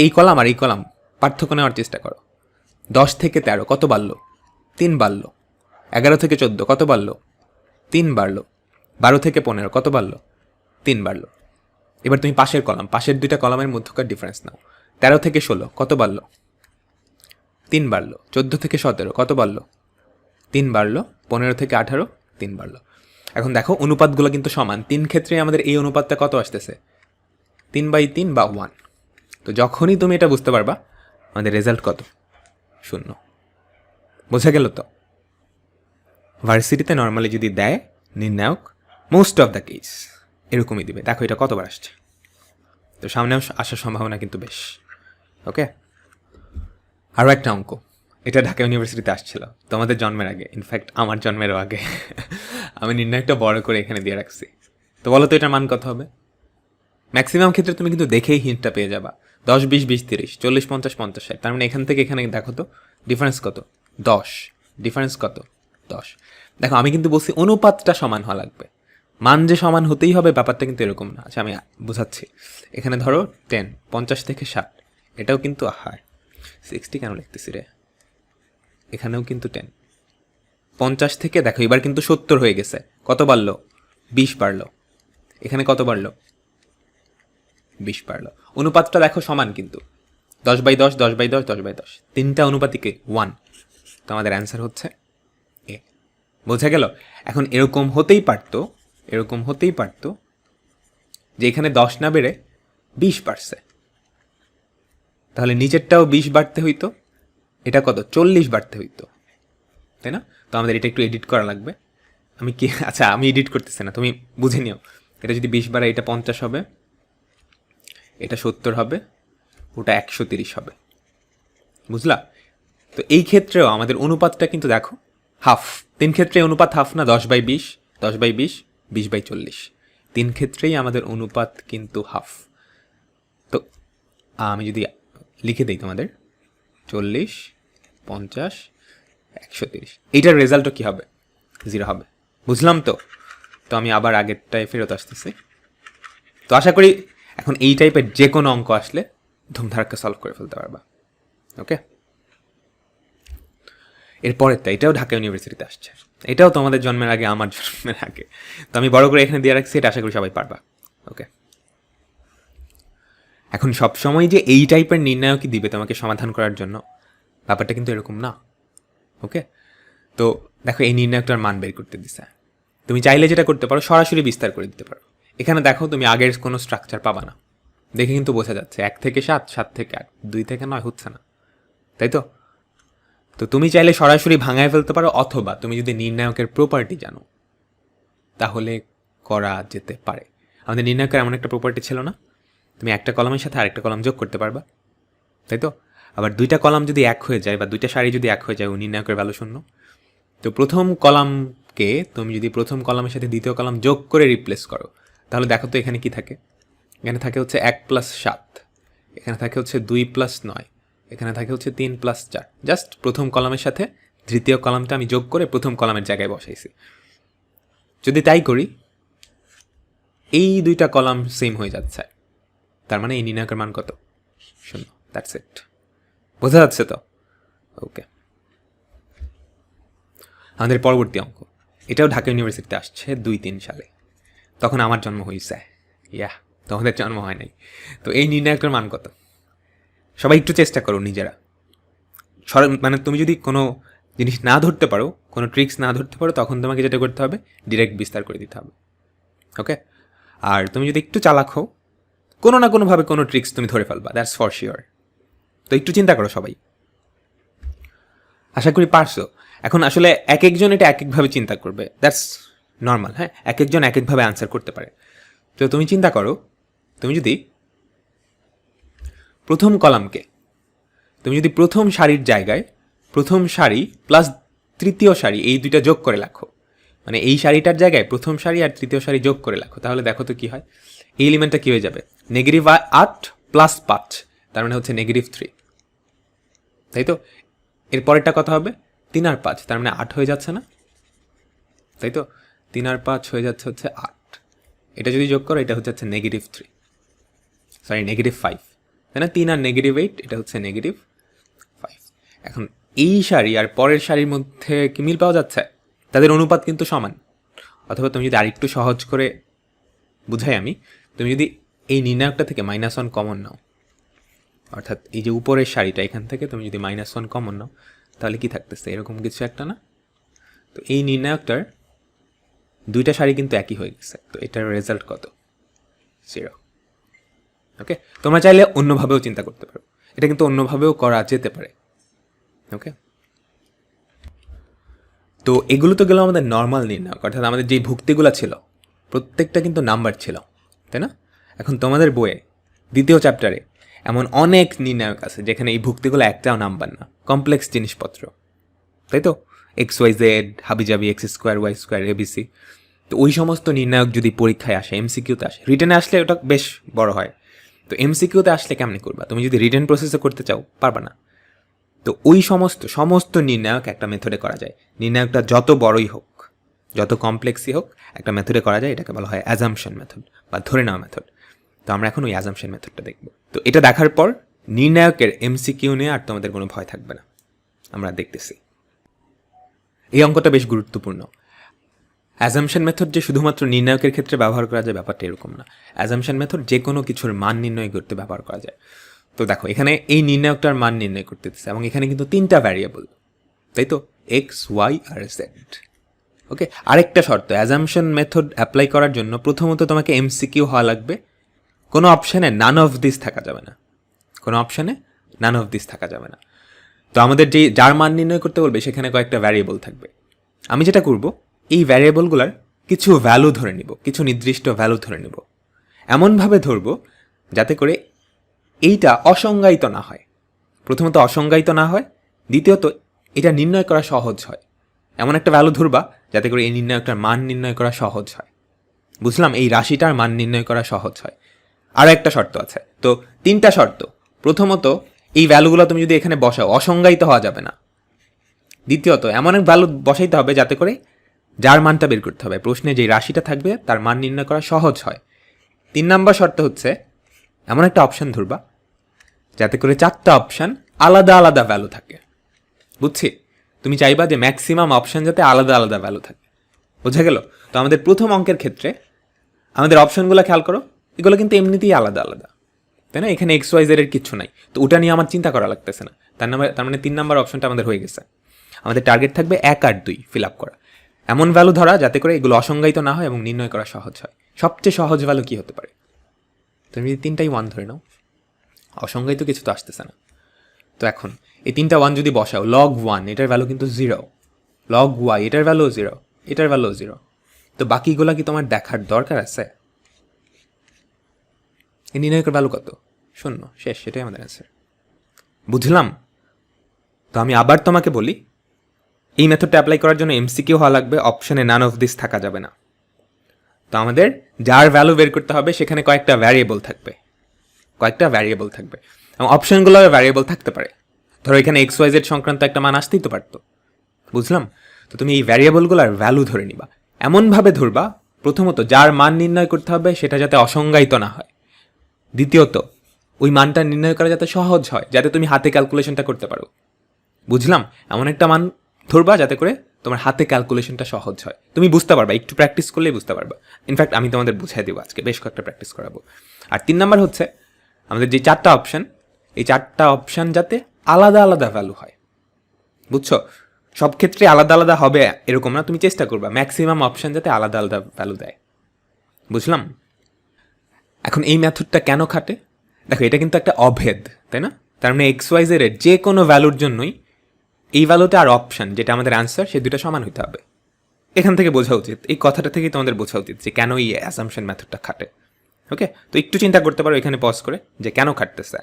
এই কলাম আর এই কলাম পার্থক্য নেওয়ার চেষ্টা করো, 10 থেকে 13 কত বাড়লো? 3 বাড়লো। 11 থেকে 14 কত বাড়লো? 3 বাড়লো। 12 থেকে 15 কত বাড়লো? 3 বাড়লো। এবার তুমি পাশের দুইটা কলামের মধ্যকার ডিফারেন্স নাও। 13 থেকে 16 কত বাড়লো? 3 বাড়লো। 14 থেকে 17 কত বাড়লো? 3 বাড়লো। 15 থেকে 18 3 বাড়লো। এখন দেখো, অনুপাতগুলো কিন্তু সমান, 3 ক্ষেত্রে আমাদের এই অনুপাতটা কত আসতেছে? 3/3 বা 1। তো যখনই তুমি এটা বুঝতে পারবা, আমাদের রেজাল্ট কত? 0। বোঝা গেল তো? ভার্সিটিতে নর্মালি যদি দেয় নির্ণায়ক, মোস্ট অফ দ্য কেস এরকমই দিবে। দেখো এটা কতবার আসছে, তো সামনেও আসার সম্ভাবনা কিন্তু বেশ। ওকে, আরও একটা অঙ্ক, এটা ঢাকা ইউনিভার্সিটিতে আসছিল তোমাদের জন্মের আগে, ইনফ্যাক্ট আমার জন্মেরও আগে। আমি নির্ণায়কটা বড় করে এখানে দিয়ে রাখছি। তো বলো তো এটার মান কত হবে? ম্যাক্সিমাম ক্ষেত্রে তুমি কিন্তু দেখেই হিন্টটা পেয়ে যাবা। 10, 20, 20, 30, 40, 50, 50, 60। তার মানে এখান থেকে এখানে দেখো তো ডিফারেন্স কত? 10। ডিফারেন্স কত? 10। দেখো, আমি কিন্তু বলছি অনুপাতটা সমান হওয়া লাগবে, মান যে সমান হতেই হবে ব্যাপারটা কিন্তু এরকম না। আচ্ছা, আমি বোঝাচ্ছি। এখানে ধরো 10, 50 থেকে 60, এটাও কিন্তু 60 কেন লিখতেছি রে, এখানেও কিন্তু 10। 50 থেকে দেখো এবার কিন্তু 70 হয়ে গেছে, কত বাড়লো? 20 বাড়লো। এখানে কত বাড়লো? 20 বাড়লো। অনুপাতটা দেখো সমান কিন্তু 10/10, 10/10, 10/10, তিনটা অনুপাতিকে 1। তো আমাদের অ্যান্সার হচ্ছে এ। বোঝা গেল? এখন এরকম হতেই পারতো যে এখানে 10 না বেড়ে 20 বাড়ছে, তাহলে নিচেরটাও 20 বাড়তে হইতো, এটা কত 40 বাড়তে হইতো, তাই না? তো আমাদের এটা একটু এডিট করা লাগবে। আচ্ছা আমি এডিট করতেছি না, তুমি বুঝে নিও। এটা যদি 20 বাড়ে এটা 50 হবে, এটা 70 হবে, ওটা 130 হবে, বুঝলা? তো এই ক্ষেত্রেও আমাদের অনুপাতটা কিন্তু দেখো হাফ। 3 ক্ষেত্রে অনুপাত হাফ না? 10/20, 10/20, 20/40, 3 ক্ষেত্রেই আমাদের অনুপাত কিন্তু হাফ। তো আমি যদি লিখে দিই তোমাদের 40, 50, 130, এইটার রেজাল্টও কী হবে? 0 হবে। বুঝলাম তো? তো আমি আবার আগেরটায় ফেরত আসতেছি। তো আশা করি এখন এই টাইপের যে কোনো অঙ্ক আসলে ধুমধারাক্কা সলভ করে ফেলতে পারবা। ওকে, এরপরেরটা, এটাও ঢাকা ইউনিভার্সিটিতে আসছে, এটাও তোমাদের জন্মের আগে, আমার জন্মের আগে। তো আমি বড় করে এখানে দিয়ে রাখছি, এটা আশা করি সবাই পারবা। ওকে, এখন সবসময় যে এই টাইপের নির্ণায়কই দিবে তোমাকে সমাধান করার জন্য, ব্যাপারটা কিন্তু এরকম না। ওকে, তো দেখো এই নির্ণায়কটার মান বের করতে দিছে। তুমি চাইলে যেটা করতে পারো, সরাসরি বিস্তার করে দিতে পারো। এখানে দেখো তুমি আগের কোনো স্ট্রাকচার পাবা না, দেখে কিন্তু বোঝা যাচ্ছে 1 থেকে 7, 7 থেকে 8, 2 থেকে 9 হচ্ছে না, তাই তো? তো তুমি চাইলে সরাসরি ভাঙায় ফেলতে পারো, অথবা তুমি যদি নির্ণায়কের প্রপার্টি জানো তাহলে করা যেতে পারে। আমাদের নির্ণায়কের এমন একটা প্রপার্টি ছিল না, তুমি একটা কলামের সাথে আরেকটা কলাম যোগ করতে পারবা, তাই তো? আবার দুইটা কলাম যদি এক হয়ে যায় বা দুইটা সারি যদি এক হয়ে যায়, ও নির্ণায়কের ভ্যালু 0। তো প্রথম কলামকে তুমি যদি প্রথম কলামের সাথে দ্বিতীয় কলাম যোগ করে রিপ্লেস করো, তাহলে দেখো তো এখানে কি থাকে। এখানে থাকে হচ্ছে 1 + 7, এখানে থাকে হচ্ছে 2 + 9, এখানে থাকে হচ্ছে 3 + 4। জাস্ট প্রথম কলামের সাথে তৃতীয় কলামটা আমি যোগ করে প্রথম কলামের জায়গায় বসাইছি। যদি তাই করি, এই দুইটা কলাম সেম হয়ে যাচ্ছে, তার মানে এই নির্ণায়কের মান কত? 0। That's it. বোঝা যাচ্ছে তো? ওকে, আমাদের পরবর্তী অঙ্ক, এটাও ঢাকা ইউনিভার্সিটিতে আসছে 2-3 সালে, তখন আমার জন্ম হয়েছে। তোমাদের জন্ম হয় নাই। তো এই নির্ণায়কের মান কত? সবাই একটু চেষ্টা করো নিজেরা। মানে তুমি যদি কোনো জিনিস না ধরতে পারো, কোনো ট্রিক্স না ধরতে পারো, তখন তোমাকে যেটা করতে হবে, ডিরেক্ট বিস্তার করে দিতে হবে। ওকে, আর তুমি যদি একটু চালাক হও, কোনো না কোনোভাবে কোনো ট্রিক্স তুমি ধরে ফেলবা, দ্যাটস ফর শিওর। তো একটু চিন্তা করো সবাই, আশা করি পারছো। এখন আসলে এক একজন এটা এক একভাবে চিন্তা করবে, দ্যাটস নর্মাল। হ্যাঁ, এক একজন এক একভাবে আনসার করতে পারে। তো তুমি চিন্তা করো, তুমি যদি প্রথম কলামকে, তুমি যদি প্রথম সারির জায়গায় প্রথম সারি প্লাস তৃতীয় সারি এই দুইটা যোগ করে রাখো, মানে এই সারিটার জায়গায় প্রথম সারি আর তৃতীয় সারি যোগ করে রাখো, তাহলে দেখো তো কি হয়। এই এলিমেন্টটা কি হয়ে যাবে? -8 + 5, তার মানে হচ্ছে -3, তাই তো? এর পরেরটা কত হবে? 3 আর 5, তার মানে 8 হয়ে যাচ্ছে না, তাই তো? 3 আর 5 হয়ে যাচ্ছে হচ্ছে 8। এটা যদি যোগ করো, এটা হচ্ছে -3, সরি -5, তাই না? 3 আর -8, এটা হচ্ছে -5। এখন এই সারি আর পরের সারির মধ্যে কি মিল পাওয়া যাচ্ছে? তাদের অনুপাত কিন্তু সমান। অথবা তুমি যদি আরেকটু সহজ করে বুঝাই আমি, তুমি যদি এই নির্ণায়কটা থেকে -1 কমন নাও, অর্থাৎ এই যে উপরের সারিটা, এখান থেকে তুমি যদি -1 কমন নাও, তাহলে কি থাকতেছে? এরকম কিছু একটা না? তো এই নির্ণায়কটার দুইটা সারি কিন্তু একই হয়ে গেছে, তো এটার রেজাল্ট কত? 0। ওকে, তোমরা চাইলে অন্যভাবেও চিন্তা করতে পারো, এটা কিন্তু অন্যভাবেও করা যেতে পারে। ওকে, তো এগুলো তো গেল আমাদের নর্মাল নির্ণায়ক, অর্থাৎ আমাদের যে ভুক্তিগুলো ছিল প্রত্যেকটা কিন্তু নাম্বার ছিল, তাই না? এখন তোমাদের বইয়ে দ্বিতীয় চ্যাপ্টারে এমন অনেক নির্ণায়ক আছে যেখানে এই ভুক্তিগুলো একটাও নাম্বার না, কমপ্লেক্স জিনিসপত্র, তাই তো? XYZ, হাবিজাবি, X² Y² ABC। তো ওই সমস্ত নির্ণায়ক যদি পরীক্ষায় আসে, MCQতে আসে, রিটেনে আসলে ওটা বেশ বড় হয়। তো MCQতে আসলে কেমনে করবা? তুমি যদি রিটেন প্রসেসে করতে চাও, পারবা না। তো ওই সমস্ত নির্ণায়ক একটা মেথডে করা যায়। নির্ণায়কটা যত বড়ই হোক, যত কমপ্লেক্সই হোক, একটা মেথডে করা যায়, এটাকে বলা হয় অ্যাজাম্পশন মেথড বা ধরে নেওয়া মেথড। তো আমরা এখন ওই অ্যাজাম্পশন মেথডটা দেখব। তো এটা দেখার পর নির্ণায়কের MCQ নিয়ে আর তোমাদের কোনো ভয় থাকবে না, আমরা দেখতেছি। এই অঙ্কটা বেশ গুরুত্বপূর্ণ। অ্যাজাম্পশন মেথড যে শুধুমাত্র নির্ণায়কের ক্ষেত্রে ব্যবহার করা যায় ব্যাপারটা এরকম না। অ্যাজাম্পশন মেথড যে কোনো কিছুর মান নির্ণয় করতে ব্যবহার করা যায়। তো দেখো এখানে এই নির্ণায়কটার মান নির্ণয় করতে দিচ্ছে এবং এখানে কিন্তু 3টা ভ্যারিয়েবল, তাই তো, এক্স, ওয়াই আর জেড। ওকে, আরেকটা শর্ত, অ্যাজাম্পশন মেথড অ্যাপ্লাই করার জন্য প্রথমত তোমাকে এমসিকিউ হওয়া লাগবে। কোনো অপশানে নান অফ দিস থাকা যাবে না, কোনো অপশানে নান অফ দিস থাকা যাবে না। তো আমাদের যার মান নির্ণয় করতে বলবে সেখানে কয়েকটা ভ্যারিয়েবল থাকবে। আমি যেটা করব, এই ভ্যারিয়েবলগুলোর কিছু ভ্যালু ধরে নিব, কিছু নির্দিষ্ট ভ্যালু ধরে নিব, এমনভাবে ধরব যাতে করে এইটা অসংজ্ঞায়িত না হয়। প্রথমত অসংজ্ঞায়িত না হয়, দ্বিতীয়ত এটা নির্ণয় করা সহজ হয়। এমন একটা ভ্যালু ধরবা যাতে করে এই নির্ণয়কটার মান নির্ণয় করা সহজ হয়। বুঝলাম, এই রাশিটার মান নির্ণয় করা সহজ হয়। আরও একটা শর্ত আছে, তো 3টা শর্ত। প্রথমত, এই ভ্যালুগুলো তুমি যদি এখানে বসাও অসংজ্ঞায়িত হওয়া যাবে না। দ্বিতীয়ত, এমন এক ভ্যালু বসাইতে হবে যাতে করে যার মানটা বের করতে হবে, প্রশ্নে যে রাশিটা থাকবে তার মান নির্ণয় করা সহজ হয়। 3 নম্বর শর্ত হচ্ছে এমন একটা অপশান ধরবা যাতে করে 4টা অপশান আলাদা আলাদা ভ্যালু থাকে। বুঝছি, তুমি চাইবা যে ম্যাক্সিমাম অপশান যাতে আলাদা আলাদা ভ্যালু থাকে। বোঝা গেল? তো আমাদের প্রথম অঙ্কের ক্ষেত্রে আমাদের অপশানগুলো খেয়াল করো, এগুলো কিন্তু এমনিতেই আলাদা আলাদা, তাই না? এখানে এক্স ওয়াই জেড এর কিচ্ছু নাই, তো ওটা নিয়ে আমার চিন্তা করা লাগতেছে না। তার মানে 3 নম্বর অপশনটা আমাদের হয়ে গেছে। আমাদের টার্গেট থাকবে 1 আর 2 ফিল আপ করা, এমন ভ্যালু ধরা যাতে করে এগুলো অসংজ্ঞায়িত না হয় এবং নির্ণয় করা সহজ হয়। সবচেয়ে সহজ ভ্যালু কি হতে পারে? তুমি যদি 3টাই 1 ধরে নাও, অসংজ্ঞায়িত কিছু তো আসতেছে না। তো এখন এই 3টা 1 যদি বসাও, লগ 1 এটার ভ্যালু কিন্তু 0, লগ ওয়াই এটার ভ্যালু 0, এটার ভ্যালু 0, তো বাকিগুলা কি তোমার দেখার দরকার আছে? এই নির্ণয়কের ভ্যালু কত? 0, শেষ, সেটাই আমাদের অ্যান্সার। বুঝলাম? তো আমি আবার তোমাকে বলি, এই মেথডটা অ্যাপ্লাই করার জন্য এমসিকিউ হওয়া লাগবে, অপশনে নান অফ দিস থাকা যাবে না। তো আমাদের যার ভ্যালু বের করতে হবে সেখানে কয়েকটা ভ্যারিয়েবল থাকবে, এবং অপশনগুলোর ভ্যারিয়েবল থাকতে পারে। ধরো এখানে এক্স ওয়াই জেড সংক্রান্ত একটা মান আসতেই তো পারতো। বুঝলাম? তো তুমি এই ভ্যারিয়েবলগুলোর ভ্যালু ধরে নিবা, এমনভাবে ধরবা প্রথমত যার মান নির্ণয় করতে হবে সেটা যাতে অসংজ্ঞায়িত না হয়, দ্বিতীয়ত ওই মানটা নির্ণয় করা যাতে সহজ হয়, যাতে তুমি হাতে ক্যালকুলেশনটা করতে পারো। বুঝলাম? এমন একটা মান ধরবা যাতে করে তোমার হাতে ক্যালকুলেশনটা সহজ হয়, তুমি বুঝতে পারবা, একটু প্র্যাকটিস করলেই বুঝতে পারবা। ইনফ্যাক্ট আমি তোমাদের বুঝাই দেবো আজকে, বেশ কয়েকটা প্র্যাকটিস করাবো। আর 3 নাম্বার হচ্ছে আমাদের যে 4টা অপশান, এই 4টা অপশান যাতে আলাদা আলাদা ভ্যালু হয়। বুঝছো? সব ক্ষেত্রে আলাদা আলাদা হবে এরকম না, তুমি চেষ্টা করবা ম্যাক্সিমাম অপশান যাতে আলাদা আলাদা ভ্যালু দেয়। বুঝলাম? এখন এই মেথডটা কেন খাটে? দেখো, এটা কিন্তু একটা অভেদ, তাই না? তার মানে এক্স ওয়াই জেড এর যে কোনো ভ্যালুর জন্যই এই ভ্যালুটা আর অপশান যেটা আমাদের অ্যান্সার, সে দুটো সমান হইতে হবে। এখান থেকে বোঝা উচিত, এই কথাটা থেকেই তোমাদের বোঝা উচিত যে কেন এই অ্যাসাম্পশন মেথডটা খাটে। ওকে, তো একটু চিন্তা করতে পারো এখানে পজ করে যে কেন খাটতেছে।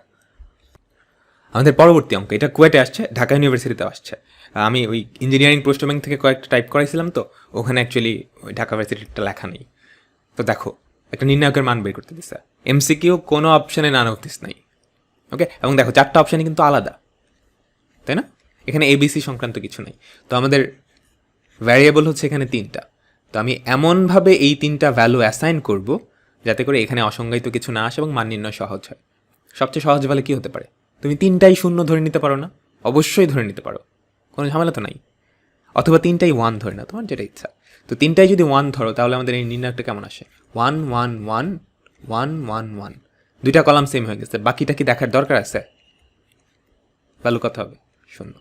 আমাদের পরবর্তী অঙ্ক, এটা কুয়েটে আসছে, ঢাকা ইউনিভার্সিটিতে আসছে। আমি ওই ইঞ্জিনিয়ারিং প্রশ্ন ব্যাংক থেকে কয়েকটা টাইপ করাইছিলাম, তো ওখানে অ্যাকচুয়ালি ওই ঢাকা ইউনিভার্সিটিটা লেখা নেই। তো দেখো, একটা নির্ণায়কের মান বের করতে দিচ্ছে, এমসিকিউ, কোনো অপশানে নান অফ দিস নাই। ওকে, এবং দেখো 4টা অপশানই কিন্তু আলাদা, তাই না? এখানে এবিসি সংক্রান্ত কিছু নেই। তো আমাদের ভ্যারিয়েবল হচ্ছে এখানে 3টা। তো আমি এমনভাবে এই 3টা ভ্যালু অ্যাসাইন করব যাতে করে এখানে অসংজ্ঞায়িত কিছু না আসে এবং মান নির্ণয় সহজ হয়। সবচেয়ে সহজ ভ্যালু কী হতে পারে? তুমি 3টাই 0 ধরে নিতে পারো না? অবশ্যই ধরে নিতে পারো, কোনো ঝামেলা তো নাই। অথবা 3টাই 1 ধরে না, তোমার যেটা ইচ্ছা। তো 3টাই যদি 1 ধরো তাহলে আমাদের এই নির্ণয়টা কেমন আসে? 1 1 1 1 1 1, 2টা কলাম সেম হয়ে গেছে, বাকিটা কি দেখার দরকার আছে? ভ্যালু কত হবে? 0।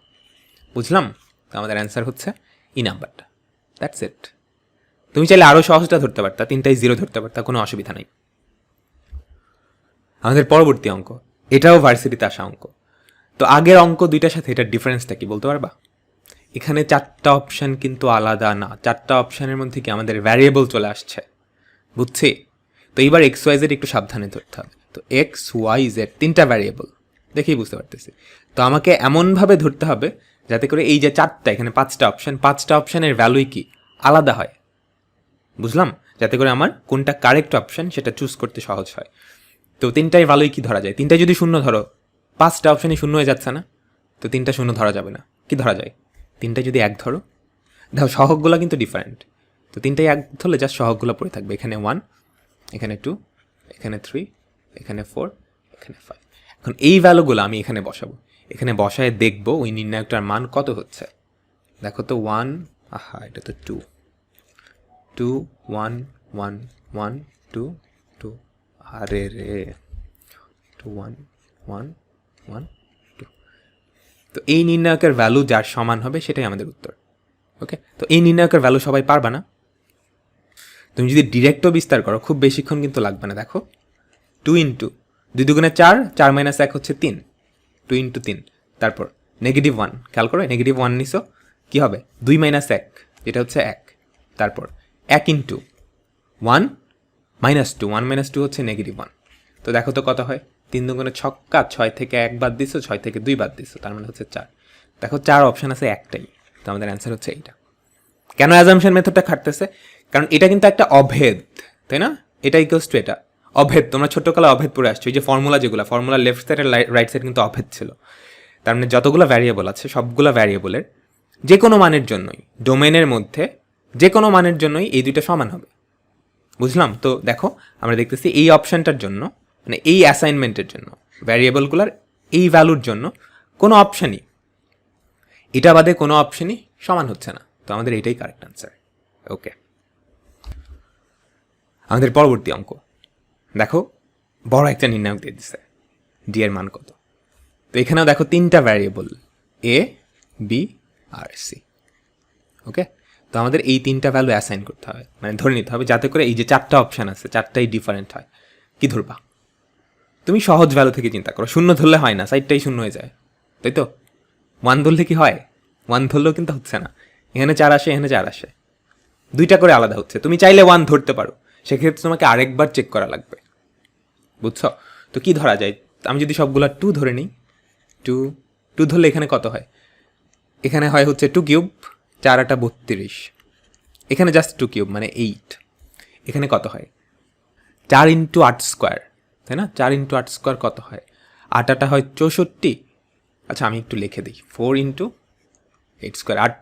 বুঝলাম? তো আমাদের অ্যান্সার হচ্ছে এই নাম্বারটা। That's it. তুমি চাইলে আরও সহজটা ধরতে পারতা, 3টাই 0 ধরতে পারতা, কোনো অসুবিধা নেই। আমাদের পরবর্তী অঙ্ক, এটাও ভার্সিটিতে আসা অঙ্ক। তো আগের অঙ্ক 2টার সাথে এটার ডিফারেন্সটা কি বলতে পারবা? এখানে 4টা অপশান কিন্তু আলাদা না, 4টা অপশানের মধ্যে কি আমাদের ভ্যারিয়েবল চলে আসছে। বুঝছি? তো এইবার এক্স ওয়াই জেড একটু সাবধানে ধরতে হবে। তো এক্স ওয়াই জেড 3টা ভ্যারিয়েবল, দেখেই বুঝতে পারতেছি। তো আমাকে এমনভাবে ধরতে হবে যাতে করে এই যে 4টা, এখানে 5টা অপশান, 5টা অপশানের ভ্যালুই কি আলাদা হয়। বুঝলাম? যাতে করে আমার কোনটা কারেক্ট অপশান সেটা চুজ করতে সহজ হয়। তো 3টাই ভ্যালুই কি ধরা যায়? 3টাই যদি 0 ধরো, 5টা অপশানই 0 হয়ে যাচ্ছে না? তো 3টা 0 ধরা যাবে না, কি ধরা যায়? 3টাই যদি 1 ধরো, দেখো সহগগুলো কিন্তু ডিফারেন্ট। তো 3টাই 1 ধরলে জাস্ট সহগগুলো পড়ে থাকবে, এখানে 1, এখানে 2, এখানে 3, এখানে 4, এখানে 5। এখন এই ভ্যালুগুলো আমি এখানে বসাবো, এখানে বসায় দেখবো ওই নির্ণায়কটার মান কত হচ্ছে। দেখো তো 1, আহা এটা তো 2, 2 1 1 1 2 2 আরে রে 2 1 1 1 2। তো এই নির্ণায়কের ভ্যালু যার সমান হবে সেটাই আমাদের উত্তর। ওকে, তো এই নির্ণায়কের ভ্যালু সবাই পারবা না। তুমি যদি ডিরেক্টও বিস্তার করো খুব বেশিক্ষণ কিন্তু লাগবে না। দেখো 2 ইন্টু 2 দুগুণে 4, 4 মাইনাস 1 হচ্ছে 3, 2 ইন্টু 3, তারপর -1, খেয়াল করো -1 নিছো, কী হবে 2 মাইনাস 1, এটা হচ্ছে 1, তারপর 1 ইন্টু 1 মাইনাস 2, 1 মাইনাস 2 হচ্ছে -1। তো দেখো তো কত হয়, 3 দুগুণে ছক্কা, 6 থেকে 1 বাদ দিছো, 6 থেকে 2 বাদ দিছো, তার মানে হচ্ছে 4। দেখো 4 অপশান আছে একটাই, তো আমাদের অ্যান্সার হচ্ছে এইটা। কেন অ্যাজাম্পশন মেথডটা খাটতেছে? কারণ এটা কিন্তু একটা অভেদ, তাই না? এটা ইকুয়ালস টু এটা অভেদ। তোমরা ছোট্টকালে অভেদ পড়ে আসছো, এই যে ফর্মুলা যেগুলো, ফর্মুলা লেফট সাইড আর রাইট সাইড কিন্তু অভেদ ছিল। তার মানে যতগুলো ভ্যারিয়েবল আছে সবগুলো ভ্যারিয়েবলের যে কোনো মানের জন্যই, ডোমেনের মধ্যে যে কোনো মানের জন্যই এই দুইটা সমান হবে। বুঝলাম? তো দেখো আমরা দেখতেছি এই অপশানটার জন্য, মানে এই অ্যাসাইনমেন্টের জন্য, ভ্যারিয়েবলগুলোর এই ভ্যালুর জন্য কোনো অপশানই, এটা বাদে কোনো অপশানই সমান হচ্ছে না। তো আমাদের এটাই কারেক্ট আনসার। ওকে, আমাদের পরবর্তী অঙ্ক দেখো, বড় একটা নির্ণায়ক দিয়ে দিচ্ছে, ডি এর মান কত। তো এখানেও দেখো 3টা ভ্যারিয়েবল, এ, বি আর সি। ওকে, তো আমাদের এই 3টা ভ্যালু অ্যাসাইন করতে হবে, মানে ধরে নিতে হবে, যাতে করে এই যে 4টা অপশান আছে 4টাই ডিফারেন্ট হয়। কি ধরবা? তুমি সহজ ভ্যালু থেকে চিন্তা করো, 0 ধরলে হয় না, সাইডটাই 0 হয়ে যায়, তাই তো? 1 ধরলে কি হয়? 1 ধরলেও কিন্তু হচ্ছে না, এখানে 4 আসে, এখানে 4 আসে, 2টা করে আলাদা হচ্ছে। তুমি চাইলে 1 ধরতে পারো, সেক্ষেত্রে তোমাকে আরেকবার চেক করা লাগবে। বুঝছো? তো কি ধরা যায়? আমি যদি সবগুলা 2 ধরে নিই, 2 ধরলে এখানে কত হয়? এখানে হয় হচ্ছে 2 কিউব, 4 8 32, এখানে জাস্ট 2 কিউব মানে 8। এখানে কত হয়? 4 ইন্টু 8 স্কোয়ার, তাই না? 4 ইন্টু 8 স্কোয়ার কত হয়? 8 8 হয় 64। আচ্ছা আমি একটু লিখে দিই, 4 ইন্টু 8 স্কোয়ার 8।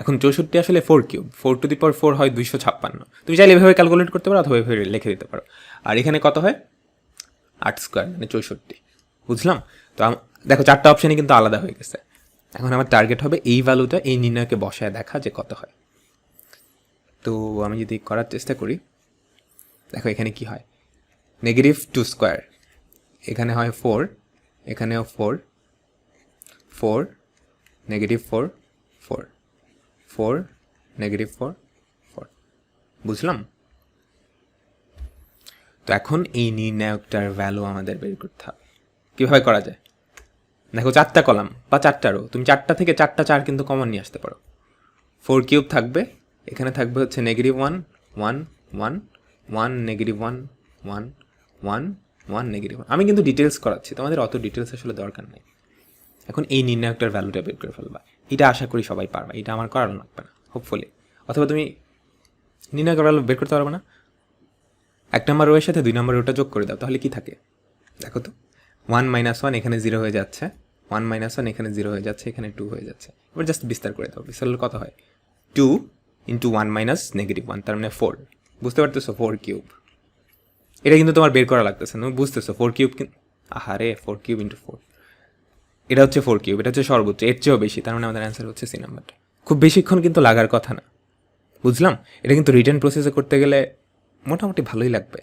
এখন 64 আসলে 4 কিউব, 4 টু দি পাওয়ার 4 হয় 256। তুমি চাইলে এভাবে ক্যালকুলেট করতে পারো অথবা এভাবে লিখে দিতে পারো। আর এখানে কত হয়? 8 স্কোয়ার মানে 64। বুঝলাম? তো দেখো 4টা অপশানই কিন্তু আলাদা হয়ে গেছে। এখন আমার টার্গেট হবে এই ভ্যালুটা এই নির্ণয়কে বসায় দেখা যে কত হয়। তো আমি যদি করার চেষ্টা করি, দেখো এখানে কি হয়, -2 স্কোয়ার, এখানে হয় 4, এখানেও 4, 4 -4 4 4 -4 4। বুঝলাম? তো এখন এই নির্ণায়কটার ভ্যালু আমাদের বের করতে হবে। কীভাবে করা যায়? দেখো 4টা কলাম বা 4টা রো, তুমি 4টা থেকে 4টা 4 কিন্তু কমন নিয়ে আসতে পারো। 4 কিউব থাকবে, এখানে থাকবে হচ্ছে -1 1 1 1 -1 1 1 1 -1। আমি কিন্তু ডিটেলস করাচ্ছি, তোমাদের অত ডিটেলস আসলে দরকার নেই। এখন এই নির্ণায়কটার ভ্যালুটা বের করে ফেলবা, এটা আশা করি সবাই পারবা, এটা আমার করানো লাগবে না হোপফুলি। অথবা তুমি নির্ণায়কের ভ্যালু বের করতে পারবে না, 1 নম্বর রোয়ের সাথে 2 নম্বর রোটা যোগ করে দাও, তাহলে কি থাকে দেখো তো। 1 - 1 এখানে 0 হয়ে যাচ্ছে, 1 - 1 এখানে 0 হয়ে যাচ্ছে, এখানে 2 হয়ে যাচ্ছে। এবার জাস্ট বিস্তার করে দাও, বিস্তার হলে কত হয়? 2 ইন্টু 1 মাইনাস -1, তার মানে 4। বুঝতে পারতেছো? 4 কিউব। এটা কিন্তু তোমার বের করা লাগতেছে, তুমি বুঝতেছো 4 কিউব। আহারে 4 কিউব ইন্টু 4, এটা হচ্ছে 4 কিউব, এটা হচ্ছে সর্বোচ্চ, এর চেয়েও বেশি, তার মানে আমাদের অ্যান্সার হচ্ছে সি নাম্বারটা। খুব বেশিক্ষণ কিন্তু লাগার কথা না, বুঝলাম? এটা কিন্তু রিটার্ন প্রসেসে করতে গেলে মোটামুটি ভালোই লাগবে।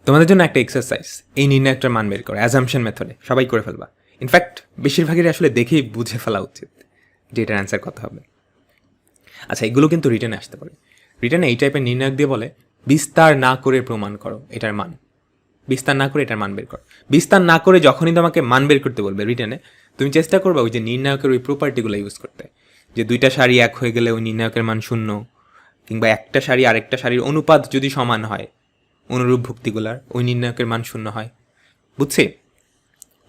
তোমাদের জন্য একটা এক্সারসাইজ, এই নির্ণায়কটার মান বের করো অ্যাজাম্পশন মেথডে, সবাই করে ফেলবা। ইনফ্যাক্ট বেশিরভাগের আসলে দেখেই বুঝে ফেলা উচিত যে এটার অ্যান্সার কত হবে। আচ্ছা এগুলো কিন্তু রিটার্নে আসতে পারে। রিটার্নে এই টাইপের নির্ণায়ক দিয়ে বলে বিস্তার না করে প্রমাণ করো এটার মান, বিস্তার না করে এটার মান বের করো। বিস্তার না করে যখনই তোমাকে মান বের করতে বলবে রিটার্নে, তুমি চেষ্টা করবে ওই যে নির্ণায়কের ওই প্রপার্টিগুলো ইউজ করতে, যে 2টা সারি এক হয়ে গেলে ওই নির্ণায়কের মান 0, কিংবা একটা সারি আরেকটা সারির অনুপাত যদি সমান হয় অনুরূপ ভুক্তিগুলার, ওই নির্ণায়কের মান 0 হয়। বুঝছি?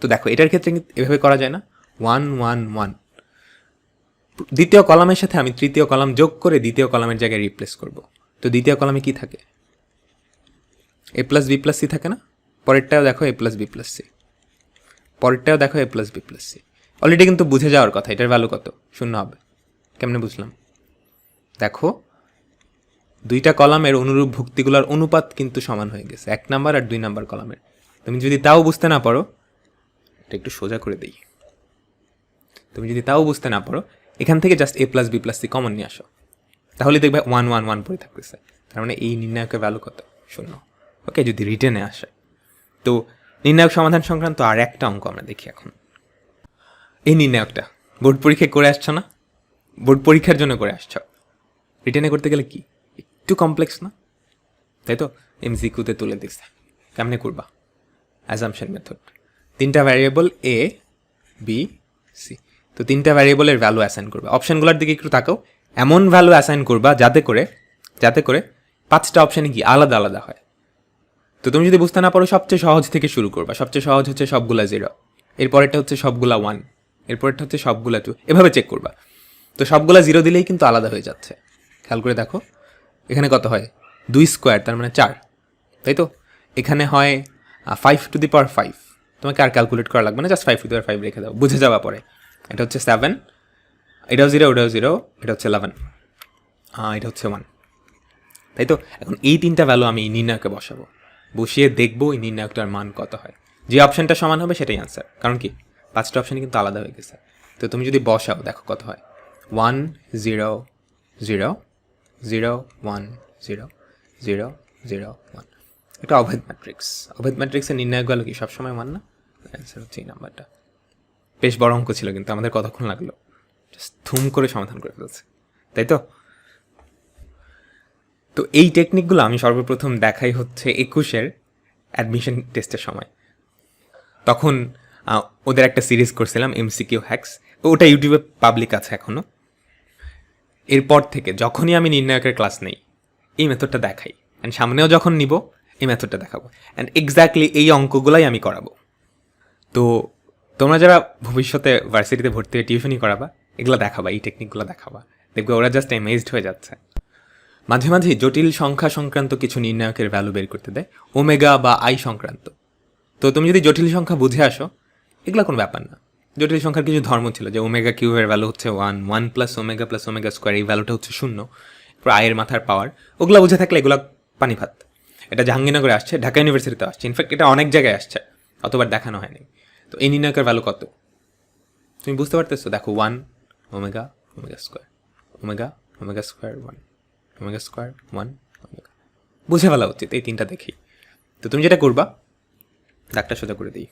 তো দেখো এটার ক্ষেত্রে এভাবে করা যায় না, 1 1 1, দ্বিতীয় কলামের সাথে আমি তৃতীয় কলাম যোগ করে দ্বিতীয় কলামের জায়গায় রিপ্লেস করব। তো দ্বিতীয় কলামে কি থাকে? a plus B plus C থাকে না? পরেরটাও দেখো a plus B plus C, পরেরটাও দেখো a plus B plus C. Already কিন্তু বুঝে যাওয়ার কথা এটার ভ্যালু কত, 0 হবে। কেমনে বুঝলাম? দেখো 2টা কলামের অনুরূপ ভুক্তিগুলোর অনুপাত কিন্তু সমান হয়ে গেছে, 1 নাম্বার আর 2 নাম্বার কলামের। তুমি যদি তাও বুঝতে না পারো, এটা একটু সোজা করে দিই, তুমি যদি তাও বুঝতে না পারো, এখান থেকে just a plus B plus C common নিয়ে আসো। তাহলে দেখবে 1 1 1 পড়ে থাকতেছে, তার মানে এই নির্ণায়কের ভ্যালু কত? 0। ওকে, যদি রিটেনে আসে। তো নির্ণায়ক সমাধান সংক্রান্ত আর একটা অঙ্ক আমরা দেখি এখন। এই নির্ণায়কটা বোর্ড পরীক্ষায় করে আসছো না? বোর্ড পরীক্ষার জন্য করে আসছ, রিটেনে করতে গেলে কি একটু কমপ্লেক্স না, তাই তো? এমসিকিউতে তুলে দিচ্ছে, কেমনে করবা? অ্যাজাম্পশন মেথড, 3টা ভ্যারিয়েবল এ বি সি, তো 3টা ভ্যারিয়েবলের ভ্যালু অ্যাসাইন করবে। অপশানগুলোর দিকে একটু তাকাও, এমন ভ্যালু অ্যাসাইন করবা যাতে করে 5টা অপশানে কি আলাদা আলাদা হয়। তো তুমি যদি বুঝতে না পারো, সবচেয়ে সহজ থেকে শুরু করবা। সবচেয়ে সহজ হচ্ছে সবগুলা 0, এরপরেরটা হচ্ছে সবগুলা 1, এরপরেরটা হচ্ছে সবগুলা 2, এভাবে চেক করবা। তো সবগুলা 0 দিলেই কিন্তু আলাদা হয়ে যাচ্ছে। খেয়াল করে দেখো, এখানে কত হয়? 2 স্কোয়ার, তার মানে 4, তাই তো? এখানে হয় 5 টু দি পাওয়ার 5, তোমাকে আর ক্যালকুলেট করা লাগবে না, জাস্ট 5 টু দি পাওয়ার 5 রেখে দাও, বুঝে যাওয়া পরে। এটা হচ্ছে 7, এটাও 0, ওটাও 0, এটা হচ্ছে 11, এটা হচ্ছে 1, তাই তো? এখন এই 3টা ভ্যালু আমি নির্ণায়কে বসাবো, বসিয়ে দেখবো এই নির্ণায়কটার মান কত হয়। যে অপশানটা সমান হবে সেটাই আনসার, কারণ কি 5টা অপশানে কিন্তু আলাদা হয়ে গেছে। তো তুমি যদি বসাও, দেখো কত হয়। 1 0 0 0 1 0 0 0 1। এটা অভেদ ম্যাট্রিক্স। অভেদ ম্যাট্রিক্সের নির্ণায়ক গেল কি সবসময় 1 না? অ্যান্সার হচ্ছে এই নাম্বারটা। বেশ বড় অঙ্ক ছিল, কিন্তু আমাদের কতক্ষণ লাগলো? জাস্ট ধুম করে সমাধান করে ফেলছে, তাই তো? তো এই টেকনিকগুলো আমি সর্বপ্রথম দেখাই হচ্ছে 21-এর অ্যাডমিশন টেস্টের সময়। তখন ওদের একটা সিরিজ করছিলাম এমসিকিউ হ্যাক্স, ওটা ইউটিউবে পাবলিক আছে এখনও। এরপর থেকে যখনই আমি নির্ণায়কের ক্লাস নেই, এই মেথডটা দেখাই, অ্যান্ড সামনেও যখন নিব এই মেথডটা দেখাবো, অ্যান্ড এক্স্যাক্টলি এই অঙ্কগুলাই আমি করাবো। তো তোমরা যারা ভবিষ্যতে ভার্সিটিতে ভর্তি হয়ে টিউশনই করাবা, এগুলো দেখাবা, এই টেকনিকগুলো দেখাবা, দেখবে ওরা জাস্ট এমেজড হয়ে যাচ্ছে। মাঝে মাঝে জটিল সংখ্যা সংক্রান্ত কিছু নির্ণায়কের ভ্যালু বের করতে দেয়, ওমেগা বা আই সংক্রান্ত। তো তুমি যদি জটিল সংখ্যা বুঝে আসো, এগুলো কোনো ব্যাপার না। জটিল সংখ্যার কিছু ধর্ম ছিল, যে ওমেগা কিউবের ভ্যালু হচ্ছে 1, 1 প্লাস ওমেগা স্কোয়ার, এই ভ্যালুটা হচ্ছে 0, আয়ের মাথার পাওয়ার। ওগুলো বুঝে থাকলে এগুলো পানি ভাত। এটা জাহাঙ্গীরনগরে আসছে, ঢাকা ইউনিভার্সিটিতে আসছে, ইনফ্যাক্ট এটা অনেক জায়গায় আসছে, অতবার দেখানো হয়নি। তো এই নির্ণায়কের ভ্যালু কত তুমি বুঝতে পারতেছো? দেখো 1 omega square, omega square 1, omega square 1 omega. বুঝে ফেলা উচিত এই 3টা দেখি। তো তুমি যেটা করবা, দাগটা সোজা করে দিই।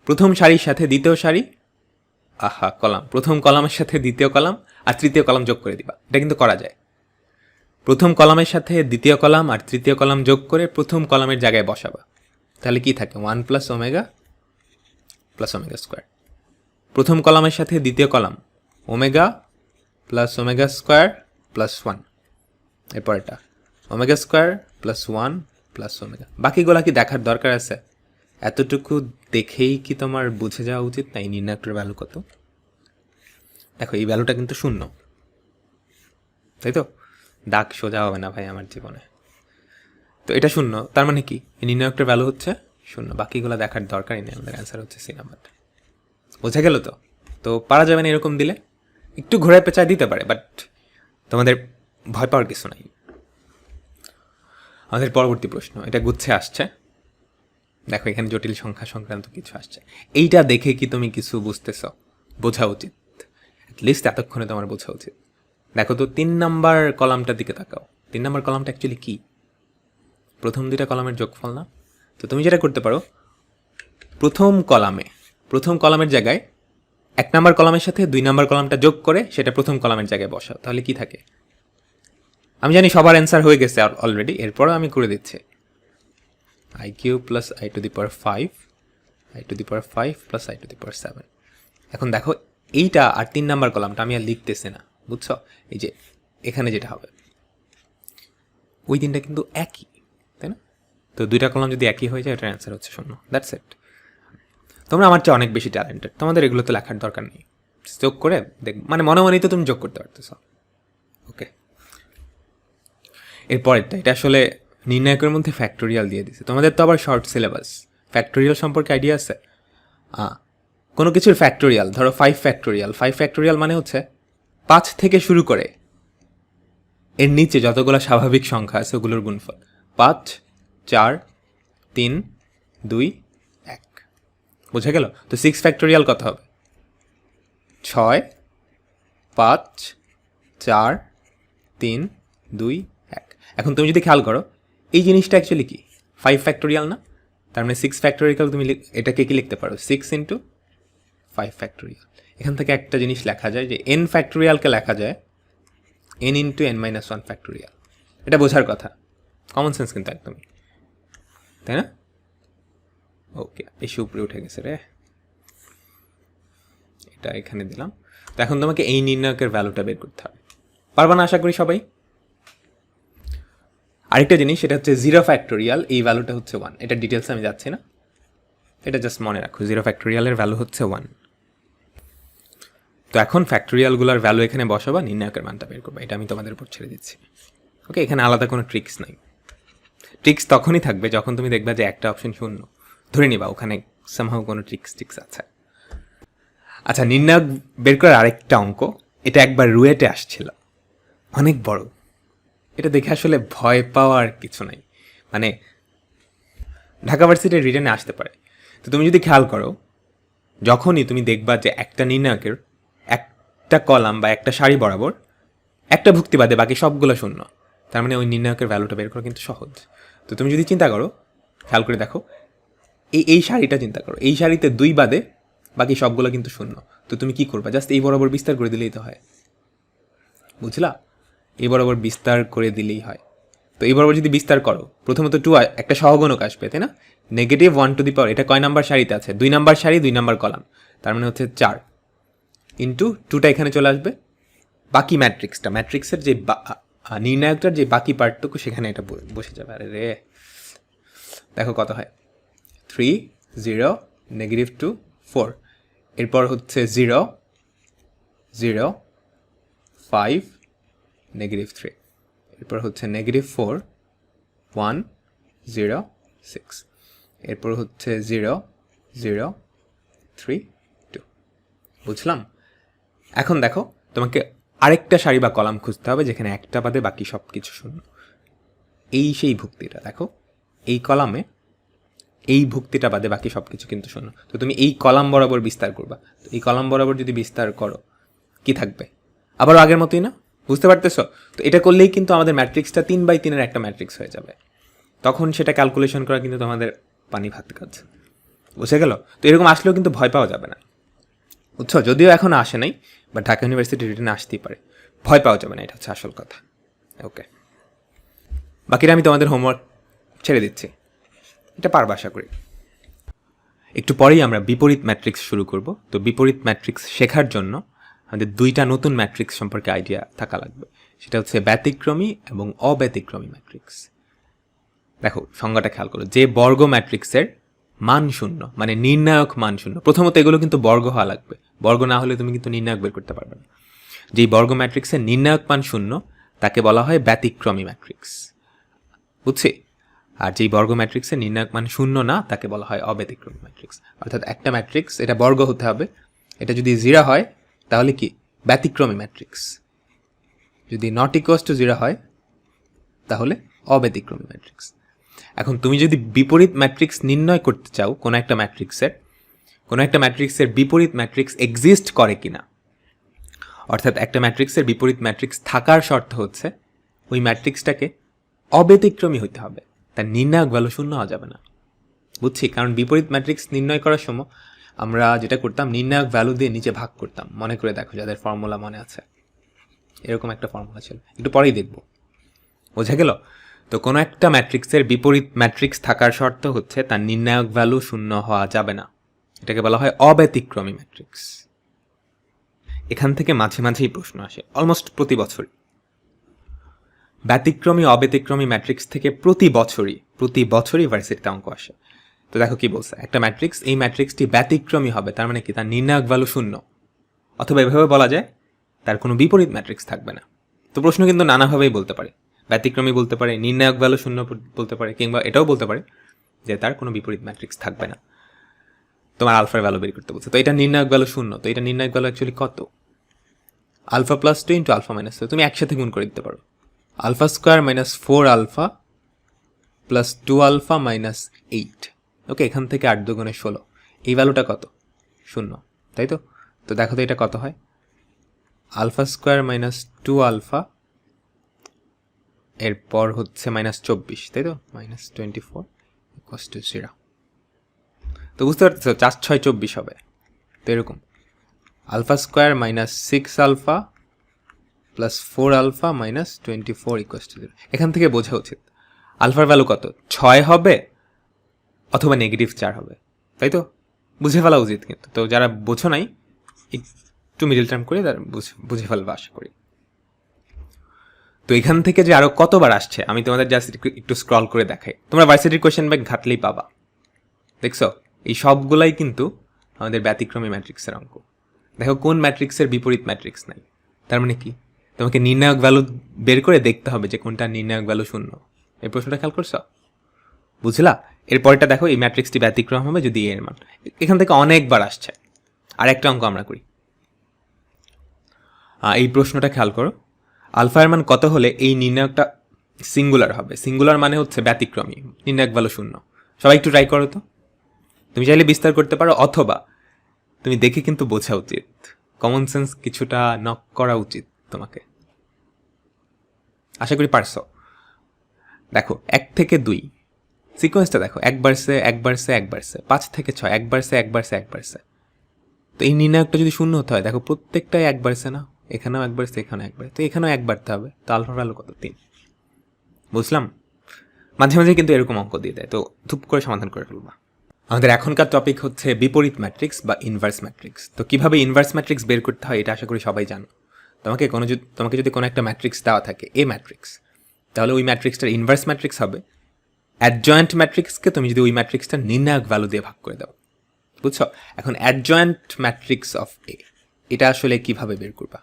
প্রথম সারির সাথে দ্বিতীয় সারি, কলাম, প্রথম কলামের সাথে দ্বিতীয় কলাম আর তৃতীয় কলাম যোগ করে দিবা। এটা কিন্তু করা যায়। প্রথম কলামের সাথে দ্বিতীয় কলাম আর তৃতীয় কলাম যোগ করে প্রথম কলামের জায়গায় বসাবা। তাহলে কি থাকে? 1 প্লাস ওমেগা স্কোয়ার। প্রথম কলামের সাথে দ্বিতীয় কলাম ওমেগা স্কোয়ার প্লাস 1, এরপরটা omega square plus 1 plus omega. বাকিগুলা কি দেখার দরকার আছে? এতটুকু দেখেই কি তোমার বুঝে যাওয়া উচিত না এই নির্ণায়কটার ভ্যালু কত? দেখো এই ভ্যালুটা কিন্তু 0, তাই তো? দাগ সোজা হবে না ভাই আমার জীবনে। তো এটা 0, তার মানে কি এই নির্ণায়কটার ভ্যালু হচ্ছে 0। বাকিগুলো দেখার দরকারই নেই, আমাদের অ্যান্সার হচ্ছে সি নাম্বারটা। বোঝা গেল তো? তো পারা যাবে না এরকম দিলে, একটু ঘোরায় পেঁচায় দিতে পারে, বাট তোমাদের ভয় পাওয়ার কিছু নাই। আমাদের পরবর্তী প্রশ্ন, এটা গুচ্ছে আসছে। দেখো এখানে জটিল সংখ্যা সংক্রান্ত কিছু আসছে। এইটা দেখে কি তুমি কিছু বুঝতেছ? বোঝা উচিত, অ্যাটলিস্ট এতক্ষণে তোমার বোঝা উচিত। দেখো তো 3 নাম্বার কলামটার দিকে তাকাও। 3 নাম্বার কলামটা অ্যাকচুয়ালি কি? প্রথম 2টা কলামের যোগফল না? তো তুমি যেটা করতে পারো, প্রথম কলামের জায়গায় 1 নাম্বার কলামের সাথে 2 নাম্বার কলামটা যোগ করে সেটা প্রথম কলামের জায়গায় বসাও, তাহলে কি থাকে? আমি জানি সবার অ্যান্সার হয়ে গেছে অলরেডি, এরপরও আমি করে দিচ্ছি। i cube plus i to the power 5, i to the power 5 plus i to the power 7। এখন দেখো এইটা আর 3 নাম্বার কলামটা আমি আর লিখতেছি না, বুঝছো? এই যে এখানে যেটা হবে, ওই 3টা কিন্তু একই, তাই না? তো 2টা কলাম যদি একই হয়ে যায়, এটার অ্যান্সার হচ্ছে 0। That's it. তোমরা আমার চেয়ে অনেক বেশি ট্যালেন্টেড, তোমাদের এগুলো তো লেখার দরকার নেই, যোগ করে দেখ, মানে মনে মনেই তো তুমি যোগ করতে পারতেছ। ওকে, এরপরেরটা, এটা আসলে নির্ণায়কের মধ্যে ফ্যাক্টোরিয়াল দিয়ে দিছে। তোমাদের তো আবার শর্ট সিলেবাস, ফ্যাক্টোরিয়াল সম্পর্কে আইডিয়া আছে? কোনো কিছুর ফ্যাক্টোরিয়াল, ধরো 5 ফ্যাক্টোরিয়াল মানে হচ্ছে 5 থেকে শুরু করে এর নিচে যতগুলো স্বাভাবিক সংখ্যা আছে ওগুলোর গুণফল। 5 4 3 2 1। বোঝা গেল? তো 6 ফ্যাক্টোরিয়াল কত হবে? 6 5 4 3 2 1। এখন তুমি যদি খেয়াল করো এই জিনিসটা অ্যাকচুয়ালি কি 5 ফ্যাক্টোরিয়াল না, তার মানে 6 ফ্যাক্টোরিয়াল তুমি এটাকে কি লিখতে পারো 6 ইন্টু 5 ফ্যাক্টোরিয়াল। এখান থেকে একটা জিনিস লেখা যায় যে n ফ্যাক্টোরিয়ালকে লেখা যায় n into n minus 1 factorial. এটা বোঝার কথা, কমন সেন্স কিন্তু একদমই, তাই না? ওকে, বেশি উপরে উঠে গেছে রে, এটা এখানে দিলাম। তো এখন তোমাকে এই নির্ণায়কের ভ্যালুটা বের করতে হবে, পারবা না আশা করি সবাই? আরেকটা জিনিস, সেটা হচ্ছে 0 ফ্যাক্টোরিয়াল, এই ভ্যালুটা হচ্ছে 1। এটা ডিটেলস আমি যাচ্ছি না, এটা জাস্ট মনে রাখো 0 ফ্যাক্টোরিয়ালের ভ্যালু হচ্ছে 1। তো এখন ফ্যাক্টোরিয়ালগুলোর ভ্যালু এখানে বসাবা, নির্ণায়কের মানটা বের করবা, এটা আমি তোমাদের উপর ছেড়ে দিচ্ছি। ওকে, এখানে আলাদা কোনো ট্রিক্স নাই। ট্রিক্স তখনই থাকবে যখন তুমি দেখবা যে একটা অপশন শূন্য, ধরে নিবা ওখানে সামহাও কোনো ট্রিক্স আছে। আচ্ছা, নির্ণায়ক বের করার আরেকটা অঙ্ক, এটা একবার রুয়েটে আসছিল, অনেক বড়। এটা দেখে আসলে ভয় পাওয়ার কিছু নাই, মানে ঢাকা ভার্সিটির রিটেনে আসতে পারে। তো তুমি যদি খেয়াল করো, যখনই তুমি দেখবা যে একটা নির্ণায়কের একটা কলাম বা একটা সারি বরাবর একটা ভুক্তি বাদে বাকি সবগুলো শূন্য, তার মানে ওই নির্ণায়কের ভ্যালুটা বের করা কিন্তু সহজ। তো তুমি যদি চিন্তা করো, খেয়াল করে দেখো, এই সারিটা চিন্তা করো, এই সারিতে 2 বাদে বাকি সবগুলো কিন্তু শূন্য। তো তুমি কি করবা? জাস্ট এই বরাবর বিস্তার করে দিলেই তো হয়, বুঝলা? এই বরাবর বিস্তার করে দিলেই হয়। তো এই বরাবর যদি বিস্তার করো, প্রথমত 2 একটা সহগুণক আসবে, তাই না? -1 টু দি পাওয়ার, এটা কয় নাম্বার সারিতে আছে? 2 নাম্বার সারি, 2 নাম্বার কলাম, তার মানে হচ্ছে 4 ইন্টু 2টা এখানে চলে আসবে। বাকি ম্যাট্রিক্সের যে নির্ণায়কটার যে বাকি পার্টটুকু, সেখানে এটা বসে যাবে। আরে রে, দেখো কত হয়, 3 0 -2 4, এরপর হচ্ছে 0 0 5 -3, এরপর হচ্ছে -4 1 0 6, এরপর হচ্ছে 0 0 3 2। বুঝলাম? এখন দেখো, তোমাকে আরেকটা সারি বা কলাম খুঁজতে হবে যেখানে একটা বাদে বাকি সব কিছু শূন্য। এই সেই ভুক্তিটা দেখো, এই কলামে এই ভুক্তিটা বাদে বাকি সব কিছু কিন্তু শূন্য। তো তুমি এই কলাম বরাবর বিস্তার করবা, তো এই কলাম বরাবর যদি বিস্তার করো, কি থাকবে? আবারও আগের মতোই না, বুঝতে পারতেছ? তো এটা করলেই কিন্তু আমাদের ম্যাট্রিক্সটা 3/3 একটা ম্যাট্রিক্স হয়ে যাবে। তখন সেটা ক্যালকুলেশন করা কিন্তু তোমাদের পানি ভাত কাজ, বুঝে গেল? তো এরকম আসলেও কিন্তু ভয় পাওয়া যাবে না, বুঝছো? যদিও এখন আসে নাই, বাট ঢাকা ইউনিভার্সিটি রিটেনে আসতেই পারে, ভয় পাওয়া যাবে না, এটা হচ্ছে আসল কথা। ওকে, বাকিটা আমি তোমাদের হোমওয়ার্ক ছেড়ে দিচ্ছি, এটা পারবা আশা করি। একটু পরেই আমরা বিপরীত ম্যাট্রিক্স শুরু করব। তো বিপরীত ম্যাট্রিক্স শেখার জন্য আমাদের 2টা নতুন ম্যাট্রিক্স সম্পর্কে আইডিয়া থাকা লাগবে, সেটা হচ্ছে ব্যতিক্রমী এবং অব্যতিক্রমী ম্যাট্রিক্স। দেখো সংজ্ঞাটা খেয়াল করো, যে বর্গ ম্যাট্রিক্সের মান শূন্য, মানে নির্ণায়ক মান শূন্য। প্রথমত এগুলো কিন্তু বর্গ হওয়া লাগবে, বর্গ না হলে তুমি কিন্তু নির্ণায়ক বের করতে পারবে না। যেই বর্গ ম্যাট্রিক্সের নির্ণায়ক মান শূন্য, তাকে বলা হয় ব্যতিক্রমী ম্যাট্রিক্স, বুঝছি? আর যেই বর্গ ম্যাট্রিক্সের নির্ণায়ক মান শূন্য না, তাকে বলা হয় অব্যতিক্রমী ম্যাট্রিক্স। অর্থাৎ একটা ম্যাট্রিক্স, এটা বর্গ হতে হবে, এটা যদি 0 হয় তাহলে কি ব্যতিক্রমী ম্যাট্রিক্স, যদি নট ইকুয়ালস টু 0 হয় তাহলে অব্যতিক্রমী ম্যাট্রিক্স। এখন তুমি যদি বিপরীত ম্যাট্রিক্স নির্ণয় করতে চাও, কোনো একটা ম্যাট্রিক্সের বিপরীত ম্যাট্রিক্স এক্সিস্ট করে কিনা, অর্থাৎ একটা ম্যাট্রিক্সের বিপরীত ম্যাট্রিক্স থাকার শর্ত হচ্ছে ওই ম্যাট্রিক্সটাকে অব্যতিক্রমী হতে হবে, তার নির্ণায়ক ভ্যালু শূন্য হওয়া যাবে না, বুঝছি? কারণ বিপরীত ম্যাট্রিক্স নির্ণয় করার সময় আমরা যেটা করতাম, নির্ণায়ক ভ্যালু দিয়ে নিচে ভাগ করতাম। মনে করে দেখো, যাদের ফর্মুলা মনে আছে, এরকম একটা ফর্মুলা ছিল, একটু পরেই দেখব, বোঝা গেল? তো কোনো একটা ম্যাট্রিক্সের বিপরীত ম্যাট্রিক্স থাকার শর্ত হচ্ছে তার নির্ণায়ক ভ্যালু শূন্য হওয়া যাবে না, এটাকে বলা হয় অব্যতিক্রমী ম্যাট্রিক্স। এখান থেকে মাঝে মাঝেই প্রশ্ন আসে, অলমোস্ট প্রতি বছরই। ব্যতিক্রমী অব্যতিক্রমী ম্যাট্রিক্স থেকে প্রতি বছরই ভার্সিটিতে অঙ্ক আসে। তো দেখো কি বলছে, একটা ম্যাট্রিক্স, এই ম্যাট্রিক্সটি ব্যতিক্রমী হবে, তার মানে কি তার নির্ণায়ক ভ্যালু শূন্য, অথবা এভাবে বলা যায় তার কোনো বিপরীত ম্যাট্রিক্স থাকবে না। তো প্রশ্ন কিন্তু নানাভাবেই বলতে পারে, ব্যতিক্রমী বলতে পারে, নির্ণায়ক ভ্যালু শূন্য বলতে পারে, কিংবা এটাও বলতে পারে যে তার কোনো বিপরীত ম্যাট্রিক্স থাকবে না, তোমার আলফার ভ্যালু বের করতে বলছে। তো এটা নির্ণায়ক ভ্যালু শূন্য, তো এটা নির্ণায়ক ভ্যালু অ্যাকচুয়ালি কত? Alpha plus 2 into alpha minus 2, তুমি একসাথে গুণ করে দিতে পারো। Alpha square minus 4 alpha plus 2 alpha minus 8। Okay, এখান থেকে 8 2 16, এই ভ্যালুটা কত? শূন্য, তাই তো? তো দেখো তো এটা কত হয়, আলফা স্কোয়ার মাইনাস 2 আলফা এরপর হচ্ছে -24, তাই তো, -24 ইকুয়ালস টু 0। তো বুঝতে পারতেছো 4 6 24 হবে। তো এরকম alpha square -6 alpha plus 4 alpha -24 equals to 0। এখান থেকে বোঝা উচিত আলফার ভ্যালু কত, 6 হবে অথবা -4 হবে, তাই তো, বুঝে ফেলা উচিত। কিন্তু তো যারা বোঝো নাই একটু মিডল টার্ম করে তারা বুঝে ফেলবে আশা করি। তো এখান থেকে যে আরো কতবার আসছে আমি তোমাদের জাস্ট একটু স্ক্রল করে দেখাই, তোমরা ভার্সিটির কোয়েশ্চেন ব্যাংক ঘাটলেই পাবা। দেখছো এই সবগুলাই কিন্তু আমাদের ব্যতিক্রমী ম্যাট্রিক্সের অঙ্ক। দেখো কোন ম্যাট্রিক্সের বিপরীত ম্যাট্রিক্স নাই, তার মানে কি তোমাকে নির্ণায়ক ভ্যালু বের করে দেখতে হবে যে কোনটা নির্ণায়ক ভ্যালু 0। এই প্রশ্নটা খেয়াল করছো, বুঝলা? এরপরটা দেখো এই ম্যাট্রিক্সটি ব্যতিক্রম হবে যদি এর মান, এখান থেকে অনেকবার আসছে। আর একটা অঙ্ক আমরা করি, এই প্রশ্নটা খেয়াল করো, আলফার মান কত হলে এই নির্ণায়কটা সিঙ্গুলার হবে। সিঙ্গুলার মানে হচ্ছে ব্যতিক্রমী, নির্ণায়ক ভ্যালু 0। সবাই একটু ট্রাই করো তো, তুমি চাইলে বিস্তার করতে পারো অথবা তুমি দেখে কিন্তু বোঝা উচিত, কমন সেন্স কিছুটা নক করা উচিত তোমাকে। আশা করি পারছো। দেখো 1 থেকে 2 সিকোয়েন্সটা দেখো, 1 বাড়ছে 1 বাড়ছে 1 বাড়ছে, 5 থেকে 6 1 বাড়ছে 1 বাড়ছে 1 বাড়ছে। তো এই নির্ণায়কটা যদি 0 হতে হয়, দেখো প্রত্যেকটাই 1 বাড়ছে না, এখানেও 1 বাড়ছে এখানেও 1 বাড়ছে, তো এখানেও 1 বাড়তে হবে। তো আলফার ভ্যালু কত, 3। বুঝলাম? মাঝে মাঝে কিন্তু এরকম অঙ্ক দিয়ে দেয়, তো ধুপ করে সমাধান করে ফেলবা। আমাদের এখনকার টপিক হচ্ছে বিপরীত ম্যাট্রিক্স বা ইনভার্স ম্যাট্রিক্স। তো কিভাবে ইনভার্স ম্যাট্রিক্স বের করতে হয় এটা আশা করি সবাই জানো। তোমাকে যদি কোনো একটা ম্যাট্রিক্স দেওয়া থাকে এ ম্যাট্রিক্স, তাহলে ওই ম্যাট্রিক্সটার ইনভার্স ম্যাট্রিক্স হবে অ্যাডজয়েন্ট ম্যাট্রিক্সকে তুমি যদি ওই ম্যাট্রিক্সটার নির্ণায়ক ভ্যালু দিয়ে ভাগ করে দাও। বুঝছো? এখন অ্যাডজয়েন্ট ম্যাট্রিক্স অফ এ, এটা আসলে কিভাবে বের করবা?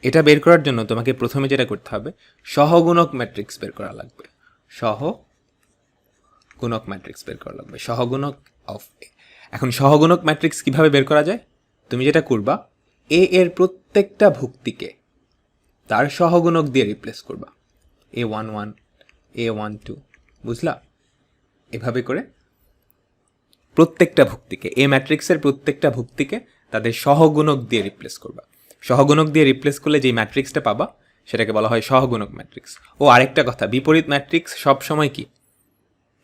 এটা বের করার জন্য তোমাকে প্রথমে যেটা করতে হবে, সহগুণক ম্যাট্রিক্স বের করা লাগবে। সহগুণক ম্যাট্রিক্স বের করা লাগবে, সহগুণক অফ এ। এখন সহগুণক ম্যাট্রিক্স কিভাবে বের করা যায়? তুমি যেটা করবা, এ এর প্রত্যেকটা ভুক্তিকে তার সহগুণক দিয়ে রিপ্লেস করবা, A11 A12, বুঝলা? এভাবে করে প্রত্যেকটা ভুক্তিকে, এ ম্যাট্রিক্সের প্রত্যেকটা ভুক্তিকে তাদের সহগুণক দিয়ে রিপ্লেস করবা। সহগুণক দিয়ে রিপ্লেস করলে যে ম্যাট্রিক্সটা পাবা সেটাকে বলা হয় সহগুণক ম্যাট্রিক্স। ও আরেকটা কথা, বিপরীত ম্যাট্রিক্স সবসময় কি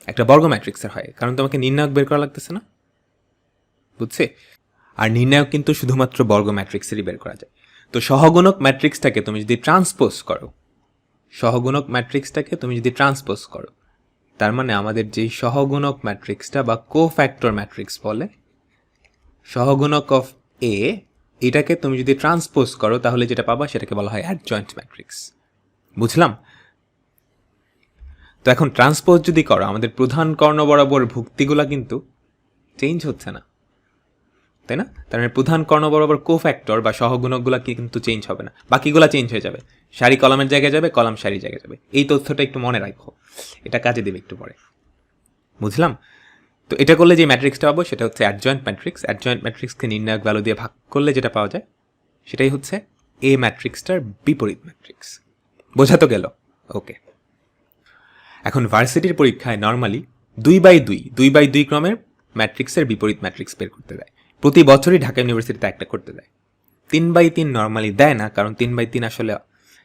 একটা বর্গ ম্যাট্রিক্সের হয়, কারণ তোমাকে নির্ণায়ক বের করা লাগতেছে না, বুঝছে? আর নির্ণায়ক কিন্তু শুধুমাত্র বর্গ ম্যাট্রিক্সেরই বের করা যায়। তো সহগুণক ম্যাট্রিক্সটাকে তুমি যদি ট্রান্সপোজ করো, সহগুণক ম্যাট্রিক্সটাকে তুমি যদি ট্রান্সপোজ করো, তার মানে আমাদের যেই সহগুণক ম্যাট্রিক্সটা বা কোফ্যাক্টর ম্যাট্রিক্স বলে, সহগুণক অফ এ, এটাকে তুমি যদি ট্রান্সপোজ করো তাহলে যেটা পাবা সেটাকে বলা হয় অ্যাডজয়েন্ট ম্যাট্রিক্স। বুঝলাম? তো এখন ট্রান্সপোজ যদি করো, আমাদের প্রধান কর্ণ বরাবর ভুক্তিগুলা কিন্তু চেঞ্জ হচ্ছে না, তাই না? তার মানে প্রধান কর্ণ বরাবর কোফ্যাক্টর বা সহগুণকগুলা কিন্তু চেঞ্জ হবে না, বাকিগুলা চেঞ্জ হয়ে যাবে। সারি কলামের জায়গায় যাবে, কলাম সারির জায়গায় যাবে। এই তথ্যটা একটু মনে রাখো, এটা কাজে দেবে একটু পরে। বুঝলাম? তো এটা করলে যে ম্যাট্রিক্সটা পাবো সেটা হচ্ছে অ্যাডজয়েন্ট ম্যাট্রিক্স। অ্যাডজয়েন্ট ম্যাট্রিক্সকে নির্ণায়ক ভ্যালু দিয়ে ভাগ করলে যেটা পাওয়া যায় সেটাই হচ্ছে এ ম্যাট্রিক্সটার বিপরীত ম্যাট্রিক্স। বোঝা তো গেল? ওকে। এখন ভার্সিটির পরীক্ষায় নর্মালি 2x2 ক্রমের ম্যাট্রিক্সের বিপরীত ম্যাট্রিক্স বের করতে দেয়। প্রতি বছরই ঢাকা ইউনিভার্সিটিতে একটা করতে দেয়। 3x3 নর্মালি দেয় না, কারণ 3x3 আসলে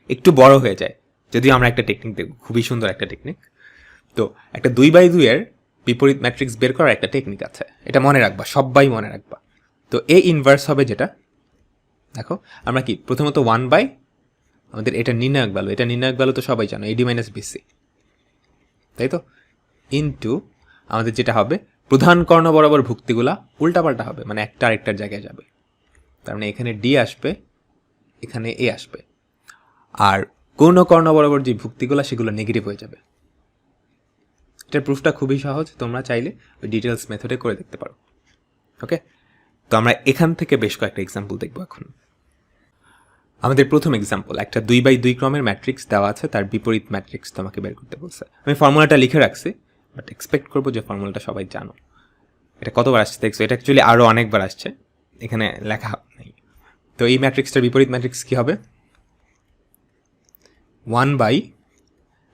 একটু বড় হয়ে যায়। যদিও আমরা একটা টেকনিক দেখব, খুবই সুন্দর একটা টেকনিক। তো একটা 2x2 এর বিপরীত ম্যাট্রিক্স বের করার একটা টেকনিক আছে, এটা মনে রাখবা, সবাই মনে রাখবা। তো এ ইনভার্স হবে যেটা, দেখো আমরা কি প্রথমত 1/, আমাদের এটা নির্ণায়ক ভ্যালু, এটা নির্ণায়ক ভ্যালু তো সবাই জানো, AD - BC, তাই তো, ইনটু আমাদের যেটা হবে প্রধান কর্ণ বরাবর ভুক্তিগুলা উল্টাপাল্টা হবে, মানে একটা আরেকটার জায়গায় যাবে। তার মানে এখানে ডি আসবে, এখানে এ আসবে, আর কোন কর্ণ বরাবর যে ভুক্তিগুলা সেগুলো নেগেটিভ হয়ে যাবে। এটার প্রুফটা খুবই সহজ, তোমরা চাইলে ওই ডিটেলস মেথডে করে দেখতে পারো। ওকে, তো আমরা এখান থেকে বেশ কয়েকটা এক্সাম্পল দেখবো এখন। আমাদের প্রথম এক্সাম্পল, একটা 2x2 ক্রমের ম্যাট্রিক্স দেওয়া আছে, তার বিপরীত ম্যাট্রিক্স তোমাকে বের করতে বলছে। আমি ফর্মুলাটা লিখে রাখছি, বাট এক্সপেক্ট করবো যে ফর্মুলাটা সবাই জানো। এটা কতবার আসছে দেখছো? এটা অ্যাকচুয়ালি আরও অনেকবার আসছে, এখানে লেখা নেই। তো এই ম্যাট্রিক্সটার বিপরীত ম্যাট্রিক্স কী হবে? 1/,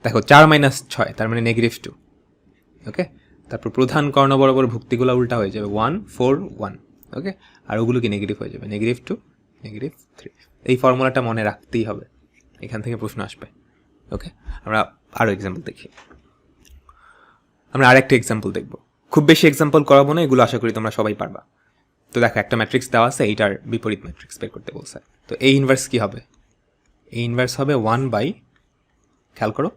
দেখো 4 - 6, তার মানে -2। ওকে, তারপর প্রধান কর্ণ বরাবর ভুক্তিগুলো উল্টা হয়ে যাবে, 1 4 1। ওকে, আর ওগুলো কি নেগেটিভ হয়ে যাবে, -2 -3। এই ফর্মুলাটা মনে রাখতেই হবে, এখান থেকে প্রশ্ন আসবে। ওকে, আমরা আরও এক্সাম্পল দেখি। আমরা আরেকটা এক্সাম্পল দেখব, খুব বেশি এক্সাম্পল করাবো না, এগুলো আশা করি তোমরা সবাই পারবা। তো দেখো একটা ম্যাট্রিক্স দেওয়া আছে, এইটার বিপরীত ম্যাট্রিক্স বের করতে বলছে। তো এই ইনভার্স কী হবে? এই ইনভার্স হবে 1/, খেয়াল করো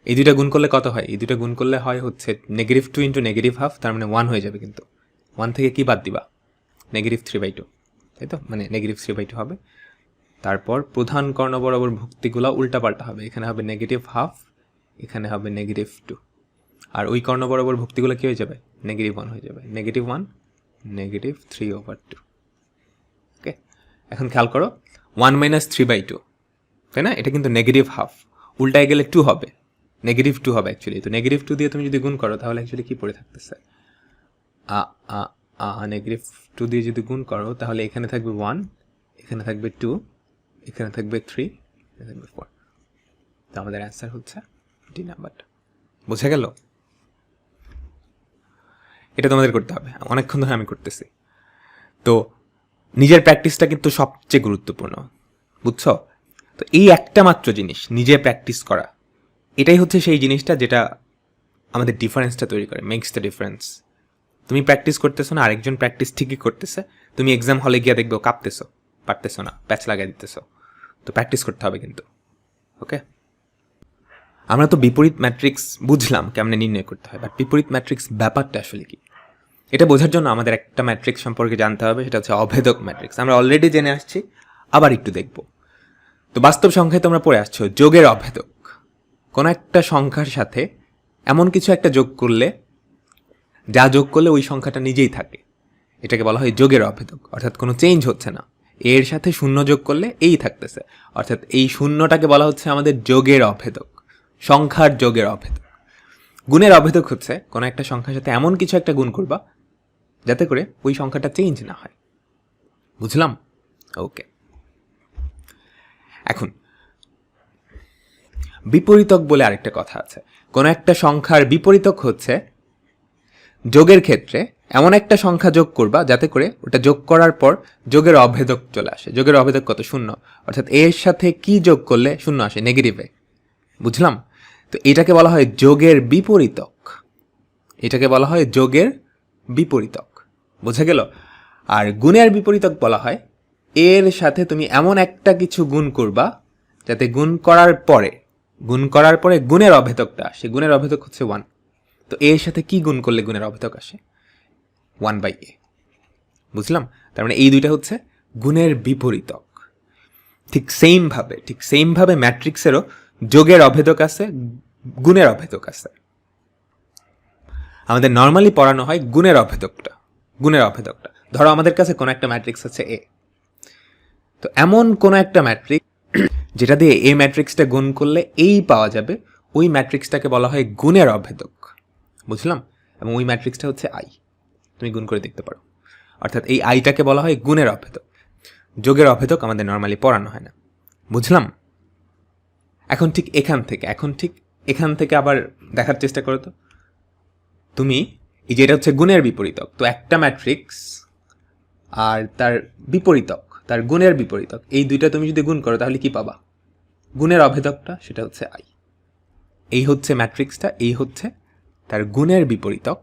এই দুইটা গুণ করলে কত হয়? এই দুইটা গুণ করলে হয় হচ্ছে -2 × -1/2, তার মানে 1 হয়ে যাবে। কিন্তু 1 থেকে কি বাদ দিবা? -3/2, তাই তো, মানে -3/2 হবে। তারপর প্রধান কর্ণ বরাবর ভুক্তিগুলো উল্টাপাল্টা হবে, এখানে হবে -1/2, এখানে হবে -2, আর ওই কর্ণ বরাবর ভুক্তিগুলো কী হয়ে যাবে? -1 হয়ে যাবে, -1, -3/2। ওকে, এখন খেয়াল করো 1 - 3/2, তাই না? এটা কিন্তু -1/2, উল্টায় গেলে 2 হবে, -2 হবে অ্যাকচুয়ালি। তো -2 দিয়ে তুমি যদি গুণ করো তাহলে অ্যাকচুয়ালি কী পড়ে থাকতেছে? -2 দিয়ে যদি গুণ করো তাহলে এখানে থাকবে 1, এখানে থাকবে 2, এখানে থাকবে 3, এখানে থাকবে 4। তো আমাদের অ্যান্সার হচ্ছে ডি নাম্বারটা। বোঝা গেল? এটা তোমাদের করতে হবে, অনেকক্ষণ ধরে আমি করতেছি। তো নিজের প্র্যাকটিসটা কিন্তু সবচেয়ে গুরুত্বপূর্ণ, বুঝছো? তো এই একটা মাত্র জিনিস, নিজে প্র্যাকটিস করা, এটাই হচ্ছে সেই জিনিসটা যেটা আমাদের ডিফারেন্সটা তৈরি করে, মেক্স দ্য ডিফারেন্স। তুমি প্র্যাকটিস করতেছো না, আরেকজন প্র্যাকটিস ঠিকই করতেছে, তুমি এক্সাম হলে গিয়ে দেখবে কাঁপতেছো, পারতেছো না, প্যাচ লাগাই দিতেছো। তো প্র্যাকটিস করতে হবে কিন্তু। ওকে, আমরা তো বিপরীত ম্যাট্রিক্স বুঝলাম কেমনে নির্ণয় করতে হয়, বাট বিপরীত ম্যাট্রিক্স ব্যাপারটা আসলে কি, এটা বোঝার জন্য আমাদের একটা ম্যাট্রিক্স সম্পর্কে জানতে হবে, সেটা হচ্ছে অভেদক ম্যাট্রিক্স। আমরা অলরেডি জেনে আসছি, আবার একটু দেখব। তো বাস্তব সংখ্যায় তোমরা পড়ে আসছো যোগের অভেদক। কোনো একটা সংখ্যার সাথে এমন কিছু একটা যোগ করলে, যা যোগ করলে ওই সংখ্যাটা নিজেই থাকে, এটাকে বলা হয় যোগের অভেদক। অর্থাৎ কোনো চেঞ্জ হচ্ছে না, এর সাথে শূন্য যোগ করলে এই থাকতেছে, অর্থাৎ এই শূন্যটাকে বলা হচ্ছে আমাদের যোগের অভেদক, সংখ্যার যোগের অভেদক। গুণের অভেদক হচ্ছে কোনো একটা সংখ্যার সাথে এমন কিছু একটা গুণ করবা যাতে করে ওই সংখ্যাটা চেঞ্জ না হয়। বুঝলাম? ওকে, এখন বিপরীতক বলে আরেকটা কথা আছে। কোনো একটা সংখ্যার বিপরীতক হচ্ছে যোগের ক্ষেত্রে এমন একটা সংখ্যা যোগ করবা যাতে করে ওটা যোগ করার পর যোগের অভেদক চলে আসে। যোগের অভেদক কত? 0। অর্থাৎ এর সাথে কি যোগ করলে 0 আসে? নেগেটিভে। বুঝলাম? তো এটাকে বলা হয় যোগের বিপরীতক, এটাকে বলা হয় যোগের বিপরীতক। বোঝা গেল? আর গুণের বিপরীতক বলা হয় এর সাথে তুমি এমন একটা কিছু গুণ করবা যাতে গুণ করার পরে গুণের অভেদকটা আসে। গুণের অভেদক হচ্ছে 1। তো এর সাথে কি গুণ করলে গুণের অভেদক আসে? 1/a। বুঝলাম? তার মানে এই দুইটা হচ্ছে গুণের বিপরীতক। ঠিক সেইমভাবে ম্যাট্রিক্সেরও যোগের অভেদক আছে, গুণের অভেদক আছে। আমাদের নর্মালি পড়ানো হয় গুণের অভেদকটা। ধরো আমাদের কাছে কোনো একটা ম্যাট্রিক্স আছে এ, তো এমন কোনো একটা ম্যাট্রিক্স যেটা দিয়ে এ ম্যাট্রিক্সটা গুণ করলে এই পাওয়া যাবে, ওই ম্যাট্রিক্সটাকে বলা হয় গুণের অভেদক। বুঝলাম? এবং ওই ম্যাট্রিক্সটা হচ্ছে আই। তুমি গুণ করে দেখতে পারো। অর্থাৎ এই আইটাকে বলা হয় গুণের অভেদক। যোগের অভেদক আমাদের নর্মালি পড়ানো হয় না। বুঝলাম? এখন ঠিক এখান থেকে আবার দেখার চেষ্টা করো তো। তুমি এই যে এটা হচ্ছে গুণের বিপরীতক, তো একটা ম্যাট্রিক্স আর তার বিপরীতক, তার গুণের বিপরীতক, এই দুইটা তুমি যদি গুণ করো তাহলে কি পাবা? গুণের অভেদকটা, সেটা হচ্ছে আই। এই হচ্ছে ম্যাট্রিক্সটা, এই হচ্ছে তার গুণের বিপরীতক,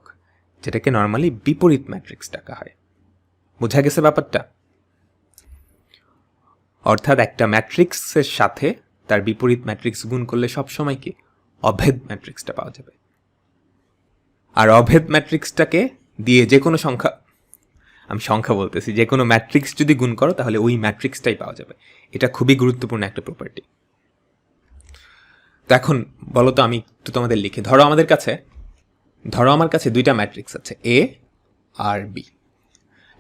যেটাকে নর্মালি বিপরীত ম্যাট্রিক্স ডাকা হয়। বোঝা গেছে ব্যাপারটা? অর্থাৎ একটা ম্যাট্রিক্সের সাথে তার বিপরীত ম্যাট্রিক্স গুণ করলে সবসময় কি অভেদ ম্যাট্রিক্সটা পাওয়া যাবে। আর অভেদ ম্যাট্রিক্সটাকে দিয়ে যে কোনো সংখ্যা বলতেছি, যে কোনো ম্যাট্রিক্স যদি গুণ করো তাহলে ওই ম্যাট্রিক্সটাই পাওয়া যাবে। এটা খুবই গুরুত্বপূর্ণ একটা প্রপার্টি। তো এখন বলো তো, আমি তো তোমাদের লিখি। ধরো আমার কাছে দুইটা ম্যাট্রিক্স আছে, এ আর বি।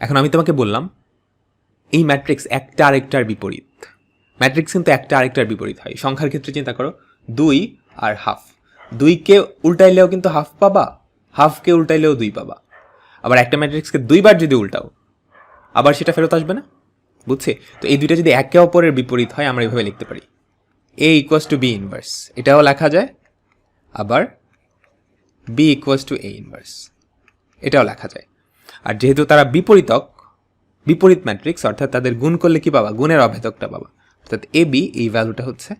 এখন আমি তোমাকে বললাম এই ম্যাট্রিক্স একটা আরেকটার বিপরীত। ম্যাট্রিক্স কিন্তু একটা আরেকটার বিপরীত হয়। সংখ্যার ক্ষেত্রে চিন্তা করো, 2 আর হাফ। 2কে উল্টাইলেও কিন্তু হাফ পাবা, হাফকে উল্টাইলেও 2 পাবা। আবার একটা ম্যাট্রিক্সকে 2বার যদি উল্টাও আবার সেটা ফেরত আসবে না? বুঝছি? তো এই দুইটা যদি একে অপরের বিপরীত হয় আমরা এইভাবে লিখতে পারি, a = b ইনভার্স, এটাও লেখা যায়। আবার b = a ইনভার্স, এটাও লেখা যায়। আর যেহেতু তারা বিপরীত ম্যাট্রিক্স, অর্থাৎ তাদের গুণ করলে কি পাবা? গুণের অভেদকটা পাবা। অর্থাৎ ab এই ভ্যালুটা হচ্ছে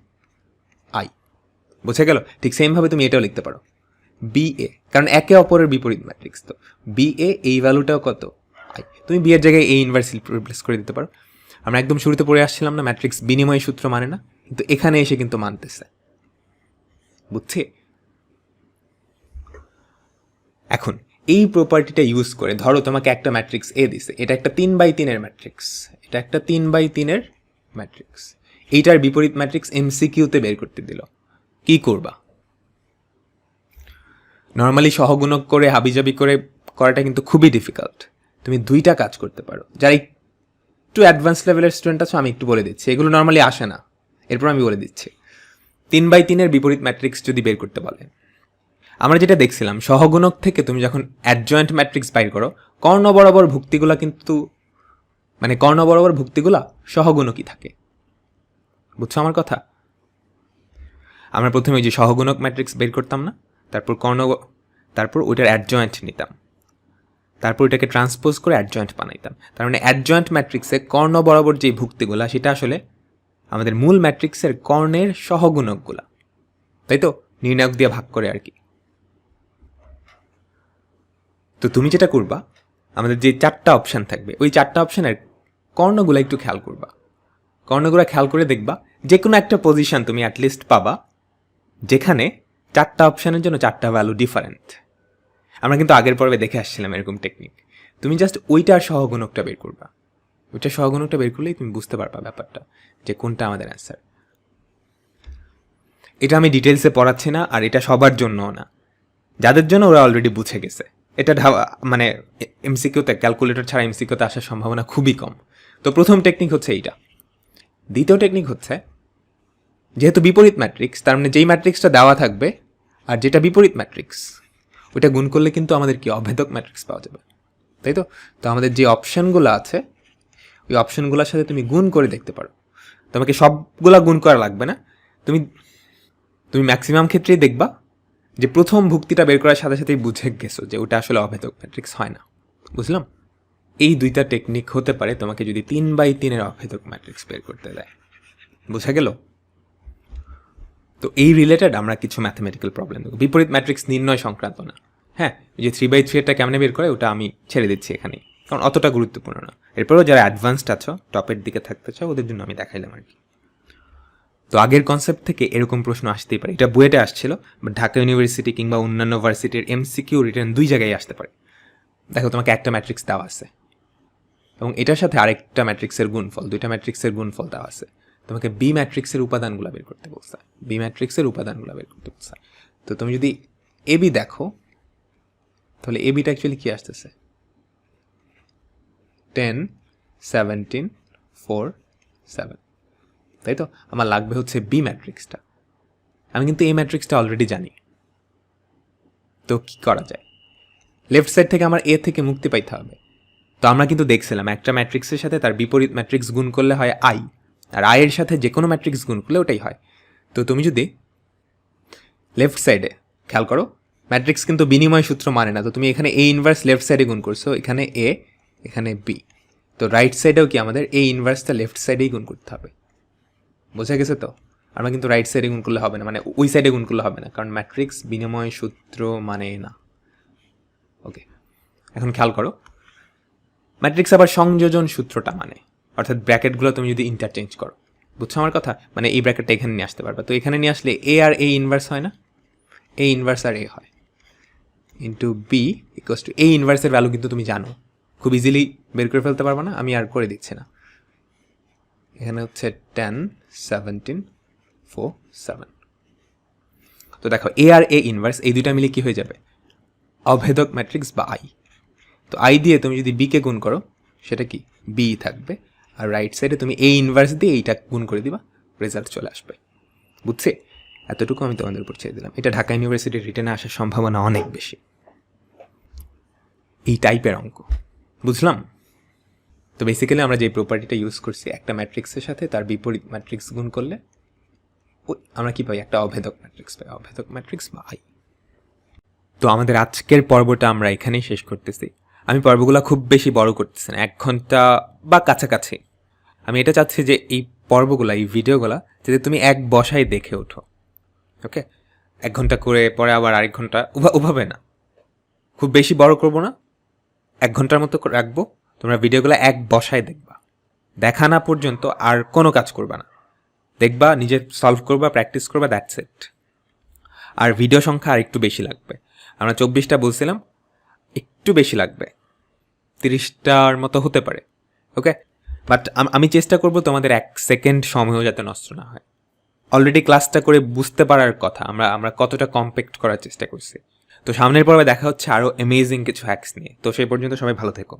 আই। বুঝে গেল? ঠিক সেমভাবে তুমি এটাও লিখতে পারো BA, কারণ একে অপরের বিপরীত ম্যাট্রিক্স। তো BA এই ভ্যালুটাও কত I, তুমি B এর জায়গায় A ইনভার্স রিপ্লেস করে দিতে পারো। আমরা একদম শুরুতে পড়ে আসছিলাম না, ম্যাট্রিক্স বিনিময় সূত্র মানে না, কিন্তু এখানে এসে কিন্তু মানতেছে। বুঝছি? এখন এই প্রপার্টিটা ইউজ করে ধরো তোমাকে একটা ম্যাট্রিক্স A দিছে, এটা একটা 3x3 এর ম্যাট্রিক্স, এটা একটা 3x3 এর ম্যাট্রিক্স, এইটার বিপরীত ম্যাট্রিক্স MCQতে বের করতে দিল, কি করবা? নর্মালি সহগুণক করে হাবিজাবি করে করাটা কিন্তু খুবই ডিফিকাল্ট। তুমি দুইটা কাজ করতে পারো। যারা একটু অ্যাডভান্স লেভেলের স্টুডেন্ট আছো আমি একটু বলে দিচ্ছি, এগুলো নর্মালি আসে না, এরপর আমি বলে দিচ্ছি। 3x3 এর বিপরীত ম্যাট্রিক্স যদি বের করতে বলে, আমরা যেটা দেখছিলাম সহগুণক থেকে তুমি যখন অ্যাডজয়েন্ট ম্যাট্রিক্স বাইর করো, কর্ণ বরাবর ভুক্তিগুলা কিন্তু মানে কর্ণ বরাবর ভুক্তিগুলা সহগুণকই থাকে। বুঝছো আমার কথা? আমরা প্রথমে ওই যে সহগুণক ম্যাট্রিক্স বের করতাম না, তারপর ওইটার অ্যাডজয়েন্ট নিতাম, তারপর ওইটাকে ট্রান্সপোজ করে অ্যাডজয়েন্ট বানাইতাম। তার মানে অ্যাডজয়েন্ট ম্যাট্রিক্সে কর্ণ বরাবর যে ভুক্তিগুলা সেটা আসলে আমাদের মূল ম্যাট্রিক্সের কর্ণের সহগুণকগুলা, তাই তো? নির্ণায়ক দিয়ে ভাগ করে আর কি। তো তুমি যেটা করবা, আমাদের যে 4টা অপশান থাকবে ওই 4টা অপশানের কর্ণগুলো একটু খেয়াল করবা। কর্ণগুলো খেয়াল করে দেখবা যে কোনো একটা পজিশন তুমি অ্যাটলিস্ট পাবা যেখানে 4টা অপশানের জন্য 4টা ভ্যালু ডিফারেন্ট। আমরা কিন্তু আগের পর্বে দেখে আসছিলাম এরকম টেকনিক। তুমি জাস্ট ওইটার সহগুণকটা বের করবা, ওইটার সহগুণকটা বের করলেই তুমি বুঝতে পারবা ব্যাপারটা যে কোনটা আমাদের অ্যান্সার। এটা আমি ডিটেলসে পড়াচ্ছি না, আর এটা সবার জন্যও না, যাদের জন্য ওরা অলরেডি বুঝে গেছে। এটা মানে MCQতে ক্যালকুলেটর ছাড়া MCQতে আসার সম্ভাবনা খুবই কম। তো প্রথম টেকনিক হচ্ছে এইটা। দ্বিতীয় টেকনিক হচ্ছে, যেহেতু বিপরীত ম্যাট্রিক্স, তার মানে যেই ম্যাট্রিক্সটা দেওয়া থাকবে আর যেটা বিপরীত ম্যাট্রিক্স ওইটা গুণ করলে কিন্তু আমাদের কি অভেদক ম্যাট্রিক্স পাওয়া যাবে, তাই তো? তো আমাদের যে অপশানগুলো আছে ওই অপশানগুলোর সাথে তুমি গুণ করে দেখতে পারো। তোমাকে সবগুলা গুণ করা লাগবে না, তুমি ম্যাক্সিমাম ক্ষেত্রেই দেখবা যে প্রথম ভুক্তিটা বের করার সাথে সাথেই বুঝে গেছো যে ওটা আসলে অভেদক ম্যাট্রিক্স হয় না। বুঝলাম? এই দুইটা টেকনিক হতে পারে তোমাকে যদি 3x3 এর অভেদক ম্যাট্রিক্স বের করতে দেয়। বুঝা গেল? তো এই রিলেটেড আমরা কিছু ম্যাথমেটিক্যাল প্রবলেম দেখব, বিপরীত ম্যাট্রিক্স নির্ণয় সংক্রান্ত না। হ্যাঁ, ওই যে 3x3 এরটা কেমনে বের করে ওটা আমি ছেড়ে দিচ্ছি এখানে, কারণ অতটা গুরুত্বপূর্ণ না। এরপরেও যারা অ্যাডভান্সড আছো, টপের দিকে থাকতে চাও, ওদের জন্য আমি দেখাইলাম আর কি। তো আগের কনসেপ্ট থেকে এরকম প্রশ্ন আসতেই পারে, এটা বুয়েটে আসছিল, বাট ঢাকা ইউনিভার্সিটি কিংবা অন্যান্য ভার্সিটির MCQ রিটার্ন দুই জায়গায় আসতে পারে। দেখো তোমাকে একটা ম্যাট্রিক্স দেওয়া আছে এবং এটার সাথে আরেকটা ম্যাট্রিক্সের গুণফল, দুইটা ম্যাট্রিক্সের গুণফল দেওয়া আছে। তোমাকে B ম্যাট্রিক্সের উপাদানগুলো বের করতে বলছে, B ম্যাট্রিক্সের উপাদানগুলো বের করতে বলছে। তো তুমি যদি AB দেখো তাহলে ABটা অ্যাকচুয়ালি কি আসতেছে? 10, 17, 4, 7, তাই তো? আমার লাগবে হচ্ছে B ম্যাট্রিক্সটা। আমি কিন্তু এই ম্যাট্রিক্সটা অলরেডি জানি। তো কি করা যায়? লেফট সাইড থেকে আমার A থেকে মুক্তি পাইতে হবে। তো আমরা কিন্তু দেখছিলাম একটা ম্যাট্রিক্সের সাথে তার বিপরীত ম্যাট্রিক্স গুণ করলে হয় I, আর I এর সাথে যে কোনো ম্যাট্রিক্স গুণ করলে ওটাই হয়। তো তুমি যদি লেফট সাইডে খেয়াল করো, ম্যাট্রিক্স কিন্তু বিনিময় সূত্র মানে না। তো তুমি এখানে A ইনভার্স লেফট সাইডে গুণ করছো, এখানে A, এখানে B। তো রাইট সাইডেও কি আমাদের A ইনভার্সটা লেফট সাইডেই গুণ করতে হবে। বোঝা গেছে তো? আমরা কিন্তু রাইট সাইডে গুণ করলে হবে না, মানে ওই সাইডে গুণ করলে হবে না, কারণ ম্যাট্রিক্স বিনিময় সূত্র মানে না। ওকে, এখন খেয়াল করো, ম্যাট্রিক্স আবার সংযোজন সূত্রটা মানে, অর্থাৎ ব্র্যাকেটগুলো তুমি যদি ইন্টারচেঞ্জ করো। বুঝছো আমার কথা? মানে এই ব্র্যাকেটটা এখানে নিয়ে আসতে পারবা। তো এখানে নিয়ে আসলে A আর A ইনভার্স হয় না, A ইনভার্স আর A হয়, into B equals to A ইনভার্সের ভ্যালু কিন্তু তুমি জানো, খুব ইজিলি বের করে ফেলতে পারবা না, আমি আর করে দিচ্ছি না। এখানে হচ্ছে 10, 17, 4, 7। তো দেখো A আর A ইনভার্স এই দুইটা মিলে কি হয়ে যাবে? অভেদক ম্যাট্রিক্স বা I। তো I দিয়ে তুমি যদি B কে গুণ করো সেটা কি? B থাকবে, আর রাইট সাইডে তুমি A ইনভার্স দিয়ে এইটা গুণ করে দিবা, রেজাল্ট চলে আসবে। বুঝছে? এতটুকু আমি তোমাদের উপর ছেড়ে দিলাম। এটা ঢাকা ইউনিভার্সিটির রিটেনে আসার সম্ভাবনা অনেক বেশি, এই টাইপের অঙ্ক। বুঝলাম? তো বেসিক্যালি আমরা যে প্রপার্টিটা ইউজ করছি, একটা ম্যাট্রিক্সের সাথে তার বিপরীত ম্যাট্রিক্স গুণ করলে আমরা কি পাই? একটা অভেদক ম্যাট্রিক্স পাই, অভেদক ম্যাট্রিক্স বা I। তো আমাদের আজকের পর্বটা আমরা এখানেই শেষ করতেছি। আমি পর্বগুলো খুব বেশি বড় করতেছি না, 1 ঘন্টা বা কাছাকাছি। আমি এটা চাচ্ছি যে এই পর্বগুলো, এই ভিডিওগুলো যাতে তুমি এক বসায় দেখে ওঠো। ওকে, 1 ঘন্টা করে পরে আবার আরেক ঘন্টা, ওভাবে না, খুব বেশি বড় করব না, 1 ঘন্টার মতো রাখবো। তোমরা ভিডিওগুলো এক বসায় দেখবা, দেখা না পর্যন্ত আর কোনো কাজ করবা না, দেখবা, নিজে সলভ করবা, প্র্যাকটিস করবা, দ্যাটস ইট। আর ভিডিও সংখ্যা আর একটু বেশি লাগবে, আমরা 24টা বলছিলাম, একটু বেশি লাগবে, 30টার মতো হতে পারে, ওকে। বাট আমি চেষ্টা করব তোমাদের 1 সেকেন্ড সময়ও যাতে নষ্ট না হয়। অলরেডি ক্লাসটা করে বুঝতে পারার কথা আমরা কতটা কম্প্যাক্ট করার চেষ্টা করছি। তো সামনের পর্বে দেখা হচ্ছে আরও অ্যামেজিং কিছু হ্যাকস নিয়ে। তো সেই পর্যন্ত সবাই ভালো থেকো।